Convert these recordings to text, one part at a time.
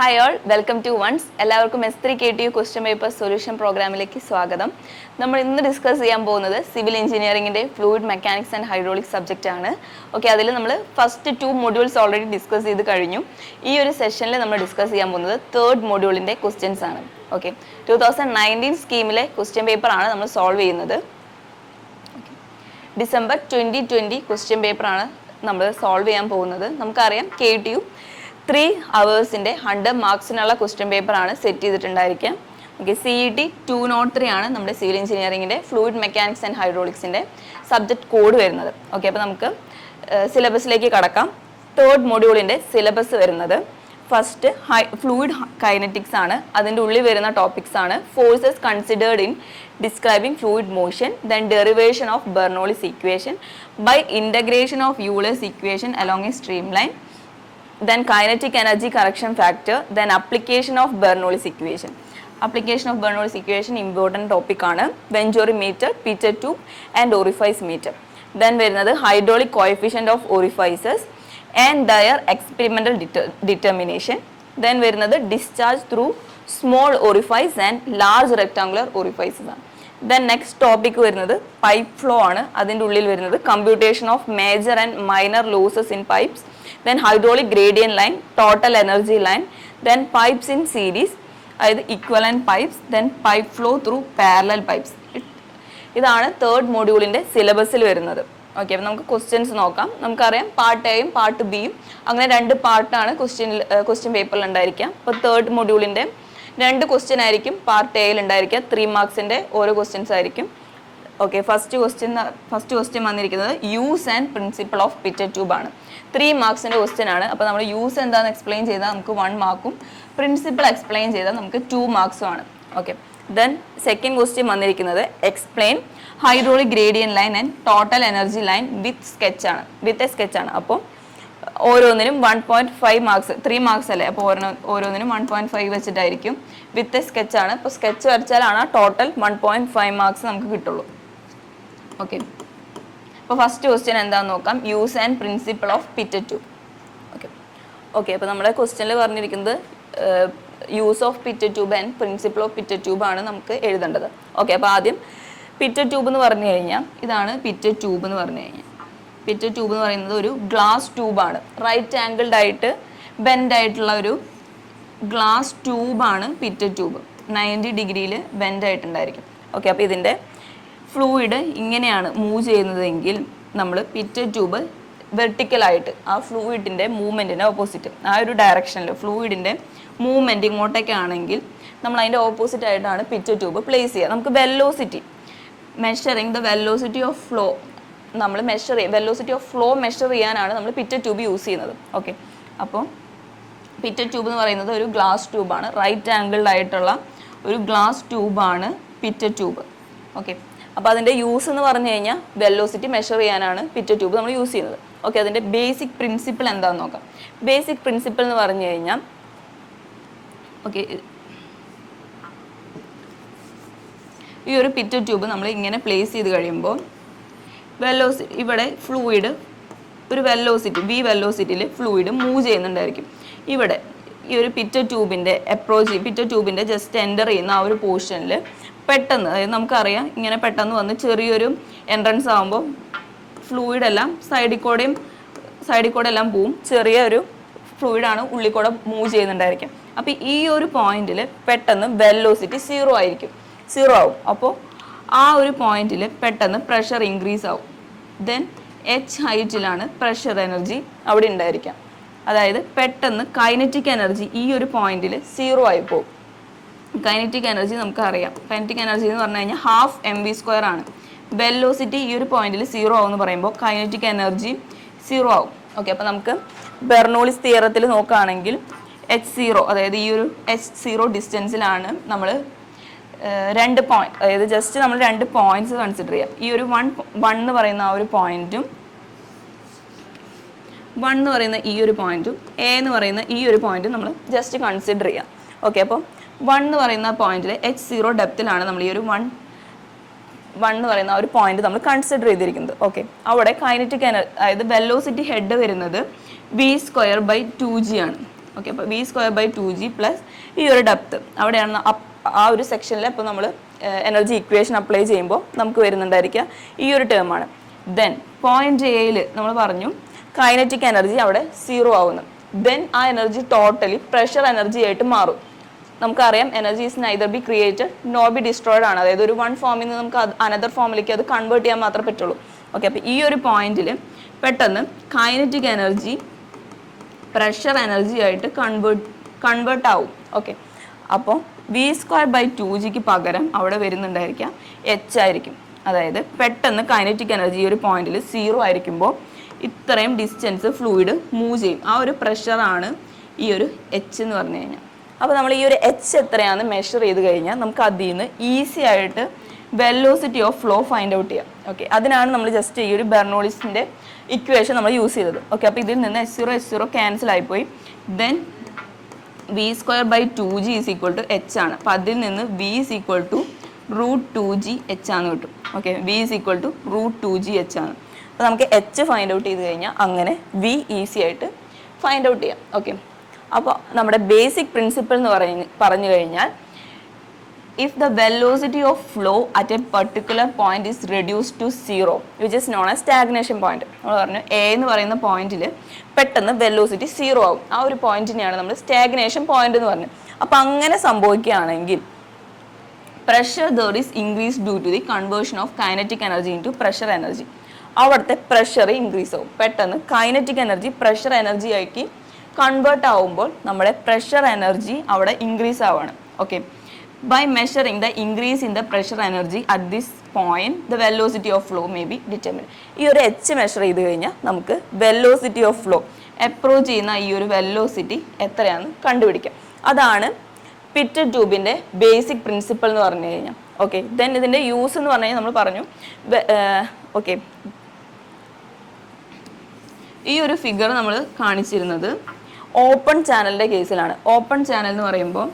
Hi all, welcome to once. എല്ലാവർക്കും S3 KTU question paper solution പ്രോഗ്രാമിലേക്ക് സ്വാഗതം. നമ്മൾ ഇന്ന് ഡിസ്കസ് ചെയ്യാൻ പോകുന്നത് സിവിൽ എഞ്ചിനീയറിംഗിന്റെ fluid mechanics and hydraulic subject ആണ്. ഓക്കെ, അതിൽ നമ്മൾ ഫസ്റ്റ് 2 മൊഡ്യൂൾസ് ഓൾറെഡി ഡിസ്കസ് ചെയ്ത് കഴിഞ്ഞു. ഈ ഒരു സെഷനിൽ നമ്മൾ ഡിസ്കസ് ചെയ്യാൻ പോകുന്നത് തേർഡ് മൊഡ്യൂളിന്റെ ക്വസ്റ്റ്യൻസ് ആണ്. ഓക്കെ, 2019 സ്കീമിലെ ക്വസ്റ്റ്യൻ പേപ്പർ ആണ് നമ്മൾ സോൾവ് ചെയ്യുന്നത്. ഡിസംബർ 2020 ക്വസ്റ്റ്യൻ പേപ്പർ ആണ് നമ്മൾ സോൾവ് ചെയ്യാൻ പോകുന്നത്. നമുക്കറിയാം KTU 3 hours-ന്റെ 100 മാർക്സിനുള്ള ക്വസ്റ്റ്യൻ പേപ്പറാണ് സെറ്റ് ചെയ്തിട്ടുണ്ടായിരിക്കുക. ഓക്കെ, CET 203 ആണ് നമ്മുടെ സിവിൽ എഞ്ചിനീയറിംഗിൻ്റെ ഫ്ലൂയിഡ് മെക്കാനിക്സ് ആൻഡ് ഹൈഡ്രോളിക്സിൻ്റെ സബ്ജക്ട് കോഡ് വരുന്നത്. ഓക്കെ, അപ്പോൾ നമുക്ക് സിലബസിലേക്ക് കടക്കാം. തേർഡ് മൊഡ്യൂളിൻ്റെ സിലബസ് വരുന്നത് ഫസ്റ്റ് ഫ്ലൂയിഡ് കൈനറ്റിക്സ് ആണ്. അതിൻ്റെ ഉള്ളിൽ വരുന്ന ടോപ്പിക്സ് ആണ് forces considered in describing fluid motion, then derivation of Bernoulli's equation by integration of Euler's equation along a streamline, then kinetic energy correction factor, then application of Bernoulli's equation. Application of Bernoulli's equation important topic ആണ്. Venturimeter, pitcher tube and orifice meter. Then വരുന്നത് hydraulic coefficient of orifices and their experimental determination. Then വരുന്നത് discharge through small orifice and large rectangular orifices ആണ്. Then next topic വരുന്നത് pipe flow ആണ്. അതിൻ്റെ ഉള്ളിൽ വരുന്നത് computation of major and minor losses in pipes, then hydraulic gradient line, total energy line, then pipes in series, അതായത് equivalent pipes, then pipe flow through parallel pipes. ഇതാണ് third മൊഡ്യൂളിൻ്റെ സിലബസിൽ വരുന്നത്. Okay, അപ്പോൾ നമുക്ക് ക്വസ്റ്റ്യൻസ് നോക്കാം. നമുക്കറിയാം പാർട്ട് എയും part ബിയും അങ്ങനെ 2 പാർട്ടാണ് ക്വസ്റ്റ്യൻ പേപ്പറിൽ ഉണ്ടായിരിക്കുക. അപ്പോൾ തേർഡ് മൊഡ്യൂളിൻ്റെ 2 ക്വസ്റ്റ്യൻ ആയിരിക്കും പാർട്ട് എയിൽ ഉണ്ടായിരിക്കുക. 3 മാർക്സിൻ്റെ ഓരോ ക്വസ്റ്റ്യൻസ് ആയിരിക്കും. ഓക്കെ, ഫസ്റ്റ് ക്വസ്റ്റ്യൻ വന്നിരിക്കുന്നത് use and principle of Pitot tube ആണ്. 3 മാർക്സിൻ്റെ ക്വസ്റ്റ്യൻ ആണ്. അപ്പോൾ നമ്മൾ യൂസ് എന്താണെന്ന് എക്സ്പ്ലെയിൻ ചെയ്താൽ നമുക്ക് 1 മാർക്കും, പ്രിൻസിപ്പിൾ എക്സ്പ്ലെയിൻ ചെയ്താൽ നമുക്ക് 2 മാർക്സും ആണ്. ഓക്കെ, ദെൻ സെക്കൻഡ് ക്വസ്റ്റ്യൻ വന്നിരിക്കുന്നത് explain hydraulic gradient line and total energy line with a sketch ആണ്. അപ്പോൾ ഓരോന്നിനും 1.5 മാർക്സ്, 3 മാർക്സ് അല്ലേ, അപ്പോൾ ഓരോന്നിനും 1.5 വെച്ചിട്ടായിരിക്കും. വിത്ത് എ സ്കെച്ച് ആണ്. അപ്പോൾ സ്കെച്ച് വരച്ചാലാണ് ടോട്ടൽ 1.5 മാർക്സ് നമുക്ക് കിട്ടുള്ളൂ. ഓക്കെ, അപ്പോൾ ഫസ്റ്റ് ക്വസ്റ്റ്യൻ എന്താണെന്ന് നോക്കാം. Use and principle of Pitot tube. Okay, അപ്പോൾ നമ്മുടെ ക്വസ്റ്റ്യനിൽ പറഞ്ഞിരിക്കുന്നത് use of Pitot tube and principle of Pitot tube ആണ് നമുക്ക് എഴുതേണ്ടത്. ഓക്കെ, അപ്പോൾ ആദ്യം പിറ്റർ ട്യൂബ് എന്ന് പറഞ്ഞു കഴിഞ്ഞാൽ ഇതാണ് പിറ്റർ ട്യൂബ് എന്ന് പറഞ്ഞു കഴിഞ്ഞാൽ. പിറ്റർ ട്യൂബ് എന്ന് പറയുന്നത് ഒരു ഗ്ലാസ് ട്യൂബാണ്. റൈറ്റ് ആംഗിൾഡ് ആയിട്ട് ബെൻഡ് ആയിട്ടുള്ള ഒരു ഗ്ലാസ് ട്യൂബാണ് പിറ്റർ ട്യൂബ്. 90 ഡിഗ്രിയിൽ ബെൻഡ് ആയിട്ടുണ്ടായിരിക്കും. ഓക്കെ, അപ്പോൾ ഇതിൻ്റെ ഫ്ലൂയിഡ് ഇങ്ങനെയാണ് മൂവ് ചെയ്യുന്നതെങ്കിൽ നമ്മൾ പിറ്റർ ട്യൂബ് വെർട്ടിക്കലായിട്ട് ആ ഫ്ലൂയിഡിൻ്റെ മൂവ്മെൻറ്റിൻ്റെ ഓപ്പോസിറ്റ്, ആ ഒരു ഡയറക്ഷനിൽ ഫ്ലൂയിഡിൻ്റെ മൂവ്മെൻറ്റ് ഇങ്ങോട്ടേക്കാണെങ്കിൽ നമ്മൾ അതിൻ്റെ ഓപ്പോസിറ്റ് ആയിട്ടാണ് പിറ്റർ ട്യൂബ് പ്ലേസ് ചെയ്യുക. നമുക്ക് velocity measuring the velocity of flow, നമ്മൾ വെലോസിറ്റി ഓഫ് ഫ്ലോ മെഷർ ചെയ്യാനാണ് നമ്മൾ പിറ്റർ ട്യൂബ് യൂസ് ചെയ്യുന്നത്. ഓക്കെ, അപ്പോൾ പിറ്റർ ട്യൂബ് എന്ന് പറയുന്നത് ഒരു ഗ്ലാസ് ട്യൂബാണ്. റൈറ്റ് ആംഗിൾഡ് ആയിട്ടുള്ള ഒരു ഗ്ലാസ് ട്യൂബാണ് പിറ്റർ ട്യൂബ്. ഓക്കെ, അപ്പോൾ അതിൻ്റെ യൂസ് എന്ന് പറഞ്ഞു കഴിഞ്ഞാൽ വെലോസിറ്റി മെഷർ ചെയ്യാനാണ് പിറ്റർ ട്യൂബ് നമ്മൾ യൂസ് ചെയ്യുന്നത്. ഓക്കെ, അതിൻ്റെ ബേസിക് പ്രിൻസിപ്പിൾ എന്താണെന്ന് നോക്കാം. ബേസിക് പ്രിൻസിപ്പിൾ എന്ന് പറഞ്ഞു കഴിഞ്ഞാൽ ഓക്കെ, ഈ ഒരു പിറ്റർ ട്യൂബ് നമ്മൾ ഇങ്ങനെ പ്ലേസ് ചെയ്ത് കഴിയുമ്പോൾ ഇവിടെ ഫ്ലൂയിഡ് ഒരു വെലോസിറ്റി വെലോസിറ്റിയിൽ ഫ്ലൂയിഡ് മൂവ് ചെയ്യുന്നുണ്ടായിരിക്കും. ഇവിടെ ഈ ഒരു പിറ്റർ ട്യൂബിൻ്റെ ജസ്റ്റ് എൻ്റർ ചെയ്യുന്ന ആ ഒരു പോർഷനിൽ പെട്ടെന്ന്, അതായത് നമുക്കറിയാം ഇങ്ങനെ പെട്ടെന്ന് വന്ന് ചെറിയൊരു എൻട്രൻസ് ആകുമ്പോൾ ഫ്ലൂയിഡെല്ലാം സൈഡിൽ കൂടെ എല്ലാം പോവും. ചെറിയൊരു ഫ്ലൂയിഡാണ് ഉള്ളിൽ കൂടെ മൂവ് ചെയ്യുന്നുണ്ടായിരിക്കും. അപ്പോൾ ഈ ഒരു പോയിന്റിൽ പെട്ടെന്ന് വെലോസിറ്റി 0 ആവും. അപ്പോൾ ആ ഒരു പോയിന്റിൽ പെട്ടെന്ന് പ്രഷർ ഇൻക്രീസ് ആവും. ദെൻ H ഹൈറ്റിലാണ് പ്രഷർ എനർജി അവിടെ ഉണ്ടായിരിക്കാം. അതായത് പെട്ടെന്ന് കൈനറ്റിക് എനർജി ഈ ഒരു പോയിന്റിൽ 0 ആയി പോകും. കൈനറ്റിക് എനർജി നമുക്കറിയാം. കൈനറ്റിക് എനർജി എന്ന് പറഞ്ഞു കഴിഞ്ഞാൽ 12 mv² ആണ്. വെലോസിറ്റി ഈ ഒരു പോയിന്റിൽ 0 ആവും എന്ന് പറയുമ്പോൾ കൈനറ്റിക് എനർജി 0 ആവും. ഓക്കെ, അപ്പോൾ നമുക്ക് ബെർണോളിസ് തിയറത്തിൽ നോക്കുകയാണെങ്കിൽ H0, അതായത് ഈ ഒരു H0 ഡിസ്റ്റൻസിലാണ് നമ്മൾ 2 പോയിന്റ്, അതായത് ജസ്റ്റ് നമ്മൾ 2 പോയിന്റ്സ് കൺസിഡർ ചെയ്യാം. ഈ ഒരു 1 എന്ന് പറയുന്ന ആ ഒരു പോയിന്റും 1 എന്ന് പറയുന്ന ഈ ഒരു പോയിന്റും A എന്ന് പറയുന്ന ഈ ഒരു പോയിന്റും നമ്മൾ ജസ്റ്റ് കൺസിഡർ ചെയ്യാം. ഓക്കെ, അപ്പോൾ 1 എന്ന് പറയുന്ന പോയിന്റിൽ H0 ഡെപ്തിലാണ് നമ്മൾ ഈ ഒരു 1 എന്ന് പറയുന്ന ആ ഒരു പോയിന്റ് നമ്മൾ കൺസിഡർ ചെയ്തിരിക്കുന്നത്. ഓക്കെ, അവിടെ കൈനറ്റിക് എനർജി, അതായത് വെലോസിറ്റി ഹെഡ് വരുന്നത് v² by 2g ആണ്. ഓക്കെ, അപ്പോൾ v²/2g പ്ലസ് ഈ ഒരു ഡെപ്ത് അവിടെയാണ് ആ ഒരു സെക്ഷനിൽ ഇപ്പോൾ നമ്മൾ എനർജി ഇക്വേഷൻ അപ്ലൈ ചെയ്യുമ്പോൾ നമുക്ക് വരുന്നുണ്ടായിരിക്കുക ഈ ഒരു ടേമാണ്. ദെൻ പോയിന്റ് എയിൽ നമ്മൾ പറഞ്ഞു കൈനറ്റിക് എനർജി അവിടെ 0 ആവുന്നു. ദെൻ ആ എനർജി ടോട്ടലി പ്രഷർ എനർജി ആയിട്ട് മാറും. നമുക്കറിയാം energy is neither be created nor B destroyed ആണ്. അതായത് ഒരു വൺ ഫോമിൽ നിന്ന് നമുക്ക് അനദർ ഫോമിലേക്ക് അത് കൺവേർട്ട് ചെയ്യാൻ മാത്രമേ പറ്റുള്ളൂ. ഓക്കെ, അപ്പോൾ ഈ ഒരു പോയിന്റിൽ പെട്ടെന്ന് കൈനറ്റിക് എനർജി പ്രഷർ എനർജി ആയിട്ട് കൺവേർട്ട് ആവും. ഓക്കെ, അപ്പോൾ v²/2gക്ക് പകരം അവിടെ വരുന്നുണ്ടായിരിക്കാം h ആയിരിക്കും. അതായത് പെട്ടെന്ന് കൈനറ്റിക് എനർജി ഈ ഒരു പോയിന്റിൽ 0 ആയിരിക്കുമ്പോൾ ഇത്രയും ഡിസ്റ്റൻസ് ഫ്ലൂയിഡ് മൂവ് ചെയ്യും. ആ ഒരു പ്രഷറാണ് ഈ ഒരു h എന്ന് പറഞ്ഞു കഴിഞ്ഞാൽ. അപ്പോൾ നമ്മൾ ഈ ഒരു h എത്രയാണെന്ന് മെഷർ ചെയ്ത് കഴിഞ്ഞാൽ നമുക്ക് അതിൽ നിന്ന് ഈസി ആയിട്ട് velocity of flow find out ചെയ്യാം. ഓക്കെ, അതിനാണ് നമ്മൾ ജസ്റ്റ് ഈ ഒരു ബെർണോളിസിൻ്റെ ഇക്വേഷൻ നമ്മൾ യൂസ് ചെയ്തത്. ഓക്കെ, അപ്പോൾ ഇതിൽ നിന്ന് h0 ക്യാൻസൽ ആയിപ്പോയി. ദെൻ v²/2g = h ആണ്. അപ്പോൾ അതിൽ നിന്ന് v √2g h ആണ് കിട്ടും. ഓക്കെ, v √2g h ആണ്. അപ്പോൾ നമുക്ക് h ഫൈൻഡ് ഔട്ട് ചെയ്ത് കഴിഞ്ഞാൽ അങ്ങനെ v ഈസി ആയിട്ട് ഫൈൻഡ് ഔട്ട് ചെയ്യാം. ഓക്കെ, അപ്പോൾ നമ്മുടെ ബേസിക് പ്രിൻസിപ്പിൾ എന്ന് പറഞ്ഞു കഴിഞ്ഞാൽ if the velocity of flow at a particular point is reduced to 0 which is known as stagnation point. നമ്മൾ പറഞ്ഞു എ എന്ന് പറയുന്ന പോയിന്റിൽ പെട്ടെന്ന് വെലോസിറ്റി 0 ആവും. ആ ഒരു പോയിന്റിനെയാണ് നമ്മൾ സ്റ്റാഗ്നേഷൻ പോയിന്റ് എന്ന് പറഞ്ഞത്. അപ്പോൾ അങ്ങനെ സംഭവിക്കുകയാണെങ്കിൽ pressure there is increase due to the conversion of kinetic energy into pressure energy. അവിടുത്തെ പ്രഷർ ഇൻക്രീസ് ആവും. പെട്ടെന്ന് കൈനറ്റിക് എനർജി പ്രഷർ എനർജി ആക്കി കൺവേർട്ട് ആവുമ്പോൾ നമ്മുടെ പ്രഷർ എനർജി അവിടെ ഇൻക്രീസ് ആവുകയാണ്. Okay, by measuring the increase in the pressure energy at this point the velocity of flow may be determined. ഈ ഒരു h മെഷർ ചെയ്ത് കഴിഞ്ഞാൽ നമുക്ക് വെലോസിറ്റി ഓഫ് ഫ്ലോ അപ്രോച്ച് ചെയ്യുന്ന ഈ ഒരു വെലോസിറ്റി എത്രയാണെന്ന് കണ്ടുപിടിക്കാം. അതാണ് പിറ്റഡ് ട്യൂബിൻ്റെ ബേസിക് പ്രിൻസിപ്പിൾ എന്ന് പറഞ്ഞു കഴിഞ്ഞാൽ. ഓക്കെ, ദെൻ ഇതിൻ്റെ യൂസ് എന്ന് പറഞ്ഞു കഴിഞ്ഞാൽ നമ്മൾ പറഞ്ഞു. ഓക്കെ, ഈ ഒരു ഫിഗർ നമ്മൾ കാണിച്ചിരുന്നത് ഓപ്പൺ ചാനലിൻ്റെ കേസിലാണ്. ഓപ്പൺ ചാനൽ എന്ന് പറയുമ്പോൾ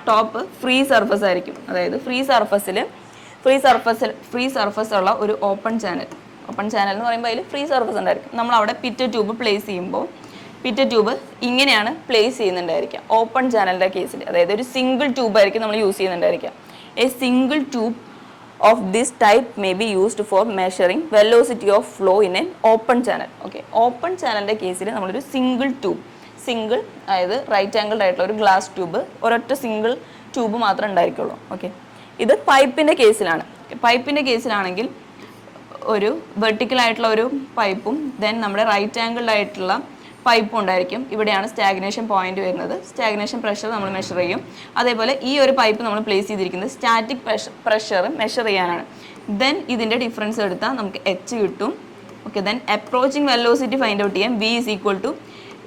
ടോപ്പ് ഫ്രീ സർഫസ് ആയിരിക്കും. അതായത് ഫ്രീ സർഫസ് ഉള്ള ഒരു ഓപ്പൺ ചാനൽ എന്ന് പറയുമ്പോൾ അതിൽ ഫ്രീ സർഫസ് ഉണ്ടായിരിക്കും. നമ്മൾ അവിടെ പിറ്റഡ് ട്യൂബ് പ്ലേസ് ചെയ്യുമ്പോൾ പിറ്റഡ് ട്യൂബ് ഇങ്ങനെയാണ് പ്ലേസ് ചെയ്യുന്നുണ്ടായിരിക്കുക ഓപ്പൺ ചാനലിൻ്റെ കേസിൽ. അതായത് ഒരു സിംഗിൾ ട്യൂബ് ആയിരിക്കും നമ്മൾ യൂസ് ചെയ്യുന്നുണ്ടായിരിക്കുക. A single tube of this type may be used for measuring velocity of flow in an open channel. Okay, open ചാനലിൻ്റെ കേസിൽ നമ്മളൊരു സിംഗിൾ അതായത് റൈറ്റ് ആംഗിൾഡ് ആയിട്ടുള്ള ഒരു ഗ്ലാസ് ട്യൂബ്, ഒരൊറ്റ സിംഗിൾ ട്യൂബ് മാത്രമേ ഉണ്ടായിരിക്കുള്ളൂ. ഓക്കെ, ഇത് പൈപ്പിൻ്റെ കേസിലാണ്. പൈപ്പിൻ്റെ കേസിലാണെങ്കിൽ ഒരു വെർട്ടിക്കൽ ആയിട്ടുള്ള ഒരു പൈപ്പും ദെൻ നമ്മുടെ റൈറ്റ് ആംഗിൾഡ് ആയിട്ടുള്ള പൈപ്പും ഉണ്ടായിരിക്കും. ഇവിടെയാണ് സ്റ്റാഗ്നേഷൻ പോയിന്റ് വരുന്നത്. സ്റ്റാഗ്നേഷൻ പ്രഷർ നമ്മൾ മെഷർ ചെയ്യും. അതേപോലെ ഈ ഒരു പൈപ്പ് നമ്മൾ പ്ലേസ് ചെയ്തിരിക്കുന്നത് സ്റ്റാറ്റിക് പ്രഷർ മെഷർ ചെയ്യാനാണ്. ദെൻ ഇതിൻ്റെ ഡിഫറൻസ് എടുത്താൽ നമുക്ക് h കിട്ടും. Okay, then approaching velocity find out ചെയ്യാം. v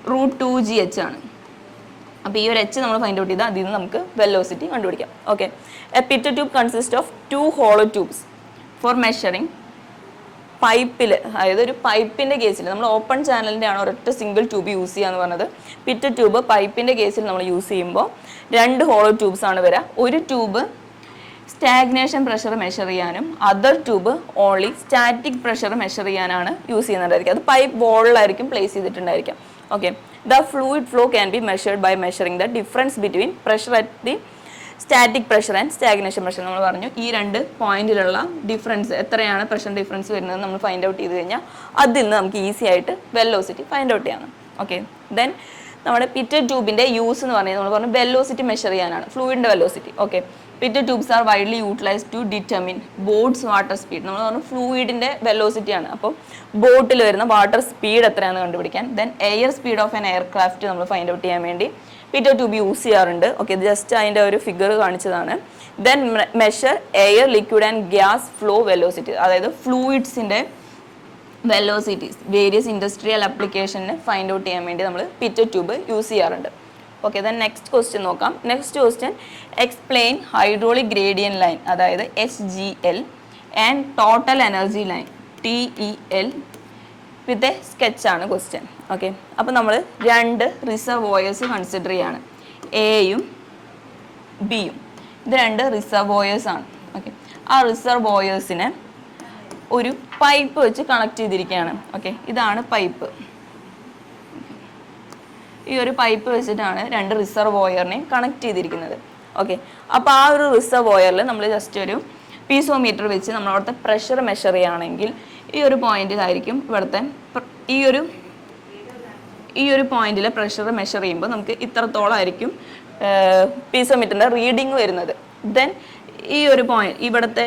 √2g h ആണ്. അപ്പോൾ ഈ ഒരു h നമ്മൾ ഫൈൻഡ് ഔട്ട് ചെയ്താൽ അതിൽ നിന്ന് നമുക്ക് വെലോസിറ്റി കണ്ടുപിടിക്കാം. Okay, A പിറ്റഡ് tube consist of 2 hollow tubes for measuring. പൈപ്പിൽ, അതായത് ഒരു പൈപ്പിൻ്റെ കേസിൽ നമ്മൾ ഓപ്പൺ ചാനലിൻ്റെ ആണ് ഒരൊറ്റ സിംഗിൾ ട്യൂബ് യൂസ് ചെയ്യുക എന്ന് പറഞ്ഞത്. പിറ്റഡ് ട്യൂബ് പൈപ്പിൻ്റെ കേസിൽ നമ്മൾ യൂസ് ചെയ്യുമ്പോൾ 2 ഹോളോ ട്യൂബ്സ് ആണ് വരിക. ഒരു ട്യൂബ് സ്റ്റാഗ്നേഷൻ പ്രഷർ മെഷർ ചെയ്യാനും other tube only static pressure measure ചെയ്യാനാണ് യൂസ് ചെയ്യുന്നുണ്ടായിരിക്കും. അത് പൈപ്പ് വോളിലായിരിക്കും പ്ലേസ് ചെയ്തിട്ടുണ്ടായിരിക്കാം. Okay, the fluid flow can be measured by measuring the difference between pressure at the static pressure and stagnation pressure. നമ്മൾ പറഞ്ഞു ഈ രണ്ട് പോയിന്റിലുള്ള ഡിഫറൻസ് എത്രയാണ് പ്രഷർ ഡിഫറൻസ് വരുന്നത് നമ്മൾ ഫൈൻഡ് ഔട്ട് ചെയ്ത് കഴിഞ്ഞാൽ അതിൽ നിന്ന് നമുക്ക് ഈസി ആയിട്ട് വെലോസിറ്റി ഫൈൻഡ് ഔട്ട് ചെയ്യാം. ഓക്കെ, ദെൻ നമ്മുടെ പിറ്റഡ് ട്യൂബിൻ്റെ യൂസ് എന്ന് പറഞ്ഞാൽ നമ്മൾ പറഞ്ഞു വെലോസിറ്റി മെഷർ ചെയ്യാനാണ്, ഫ്ലൂയിഡിൻ്റെ velocity. Okay, Pitot tubes are widely utilised to determine boats water speed. നമ്മൾ പറഞ്ഞു ഫ്ലൂയിഡിൻ്റെ വെലോസിറ്റിയാണ്. അപ്പോൾ ബോട്ടിൽ വരുന്ന വാട്ടർ സ്പീഡ് എത്രയാണെന്ന് കണ്ടുപിടിക്കാൻ. Then air speed of an aircraft നമ്മൾ ഫൈൻഡ് ഔട്ട് ചെയ്യാൻ വേണ്ടി പിറ്റഡ് ട്യൂബ് യൂസ് ചെയ്യാറുണ്ട്. ഓക്കെ, ജസ്റ്റ് അതിൻ്റെ ഒരു ഫിഗർ കാണിച്ചതാണ്. Then measure air liquid and gas flow velocity, അതായത് ഫ്ലൂയിഡ്സിൻ്റെ വെലോസിറ്റീസ് വേരിയസ് ഇൻഡസ്ട്രിയൽ ആപ്ലിക്കേഷന് ഫൈൻഡ് ഔട്ട് ചെയ്യാൻ വേണ്ടി നമ്മൾ പിറ്റഡ് ട്യൂബ് യൂസ് ചെയ്യാറുണ്ട്. ഓക്കെ, ദെൻ നെക്സ്റ്റ് ക്വസ്റ്റ്യൻ നോക്കാം. Next question explain hydraulic gradient line, അതായത് HGL and total energy line TEL with a സ്കെച്ചാണ് ക്വസ്റ്റ്യൻ. ഓക്കെ, അപ്പോൾ നമ്മൾ 2 റിസർവോയേഴ്സ് കൺസിഡർ ചെയ്യാണ്, എയും ബിയും. ഇത് 2 റിസർവോയേഴ്സ് ആണ്. ഓക്കെ, ആ റിസർവോയേഴ്സിനെ ഒരു പൈപ്പ് വെച്ച് കണക്ട് ചെയ്തിരിക്കുകയാണ്. ഓക്കെ, ഇതാണ് പൈപ്പ്. ഈ ഒരു പൈപ്പ് വെച്ചിട്ടാണ് രണ്ട് റിസർവോയറിനെയും കണക്ട് ചെയ്തിരിക്കുന്നത്. ഓക്കെ, അപ്പോൾ ആ ഒരു റിസർവോയറിൽ നമ്മൾ ജസ്റ്റ് ഒരു പീസോമീറ്റർ വെച്ച് നമ്മൾ അവിടുത്തെ പ്രഷർ മെഷർ ചെയ്യുകയാണെങ്കിൽ ഈ ഒരു പോയിന്റിലായിരിക്കും ഇവിടുത്തെ ഈ ഒരു പോയിന്റിലെ പ്രഷർ മെഷർ ചെയ്യുമ്പോൾ നമുക്ക് ഇത്രത്തോളം ആയിരിക്കും പീസോമീറ്ററിൻ്റെ റീഡിങ് വരുന്നത്. ദെൻ ഈ ഒരു പോയിന്റ് ഇവിടുത്തെ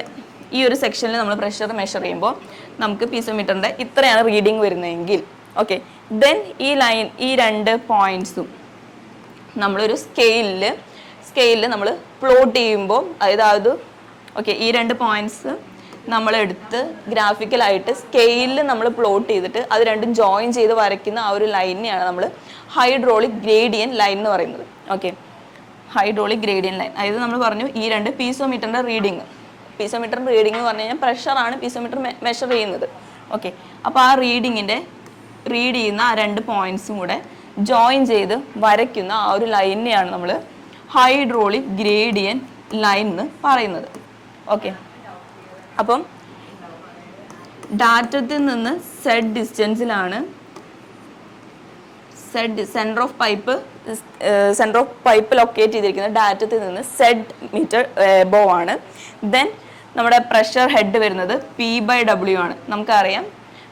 ഈ ഒരു സെക്ഷനിൽ നമ്മൾ പ്രഷർ മെഷർ ചെയ്യുമ്പോൾ നമുക്ക് പീസോമീറ്ററിൻ്റെ ഇത്രയാണ് റീഡിങ് വരുന്നതെങ്കിൽ ഓക്കെ, ദെൻ ഈ രണ്ട് പോയിന്റ്സും നമ്മളൊരു സ്കെയിലിൽ നമ്മൾ പ്ലോട്ട് ചെയ്യുമ്പോൾ അതായത് ഓക്കെ, ഈ രണ്ട് പോയിന്റ്സ് നമ്മളെടുത്ത് ഗ്രാഫിക്കലായിട്ട് സ്കെയിലിൽ നമ്മൾ പ്ലോട്ട് ചെയ്തിട്ട് അത് രണ്ടും ജോയിൻ ചെയ്ത് വരയ്ക്കുന്ന ആ ഒരു ലൈനിനെയാണ് നമ്മൾ ഹൈഡ്രോളിക് ഗ്രേഡിയൻ ലൈൻ എന്ന് പറയുന്നത്. Okay, hydraulic gradient line. അതായത് നമ്മൾ പറഞ്ഞു ഈ രണ്ട് പീസോമീറ്ററിൻ്റെ റീഡിങ് എന്ന് പറഞ്ഞു കഴിഞ്ഞാൽ പ്രഷറാണ് പീസോമീറ്റർ മെഷർ ചെയ്യുന്നത്. ഓക്കെ, അപ്പോൾ ആ റീഡ് ചെയ്യുന്ന ആ രണ്ട് പോയിന്റ്സും കൂടെ ജോയിൻ ചെയ്ത് വരയ്ക്കുന്ന ആ ഒരു ലൈനിനെയാണ് നമ്മൾ ഹൈഡ്രോളിക് ഗ്രേഡിയൻ ലൈൻ എന്ന് പറയുന്നത്. ഓക്കെ, അപ്പം ഡാറ്റത്തിൽ നിന്ന് സെഡ് ഡിസ്റ്റൻസിലാണ് സെൻറ്റർ ഓഫ് പൈപ്പ് ലൊക്കേറ്റ് ചെയ്തിരിക്കുന്നത് ഡാറ്റത്തിൽ നിന്ന് സെഡ് മീറ്റർ എബോവ് ആണ്. ദെൻ നമ്മുടെ പ്രഷർ ഹെഡ് വരുന്നത് P/W ആണ്. നമുക്കറിയാം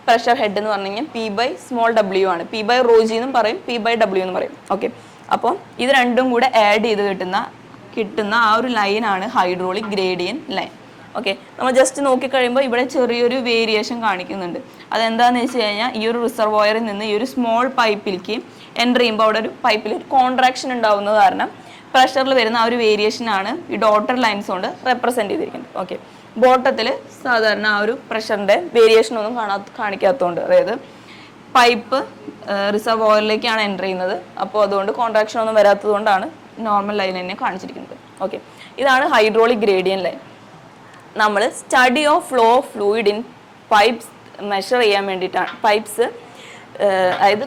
പ്രഷർ ഹെഡ് എന്ന് പറഞ്ഞു കഴിഞ്ഞാൽ P/w ആണ്. P/ρg എന്നും പറയും, P/W എന്നും പറയും. ഓക്കെ, അപ്പോൾ ഇത് രണ്ടും കൂടെ ആഡ് ചെയ്ത് കിട്ടുന്ന ആ ഒരു ലൈനാണ് ഹൈഡ്രോളിക് ഗ്രേഡിയൻ ലൈൻ. ഓക്കെ, നമ്മൾ ജസ്റ്റ് നോക്കിക്കഴിയുമ്പോൾ ഇവിടെ ചെറിയൊരു വേരിയേഷൻ കാണിക്കുന്നുണ്ട്. അതെന്താണെന്ന് വെച്ച് കഴിഞ്ഞാൽ ഈ ഒരു റിസർവോയറിൽ നിന്ന് ഈ ഒരു സ്മോൾ പൈപ്പിലേക്ക് എൻ്റർ ചെയ്യുമ്പോൾ അവിടെ ഒരു പൈപ്പിൽ ഒരു കോൺട്രാക്ഷൻ ഉണ്ടാവുന്നത് കാരണം പ്രഷറിൽ വരുന്ന ആ ഒരു വേരിയേഷനാണ് ഈ ഡോട്ടഡ് ലൈൻസ് കൊണ്ട് റെപ്രസെൻറ്റ് ചെയ്തിരിക്കുന്നത്. ഓക്കെ, ബോട്ടത്തിൽ സാധാരണ ആ ഒരു പ്രഷറിൻ്റെ വേരിയേഷനൊന്നും കാണിക്കാത്തതുകൊണ്ട്, അതായത് പൈപ്പ് റിസർവോയറിലേക്കാണ് എൻ്റർ ചെയ്യുന്നത്, അപ്പോൾ അതുകൊണ്ട് കോൺട്രാക്ഷൻ ഒന്നും വരാത്തത് കൊണ്ടാണ് നോർമൽ ലൈൻ തന്നെ കാണിച്ചിരിക്കുന്നത്. ഓക്കെ, ഇതാണ് ഹൈഡ്രോളിക് ഗ്രേഡിയൻ ലൈൻ. നമ്മൾ study of flow of fluid in pipes measure ചെയ്യാൻ വേണ്ടിയിട്ടാണ് അതായത്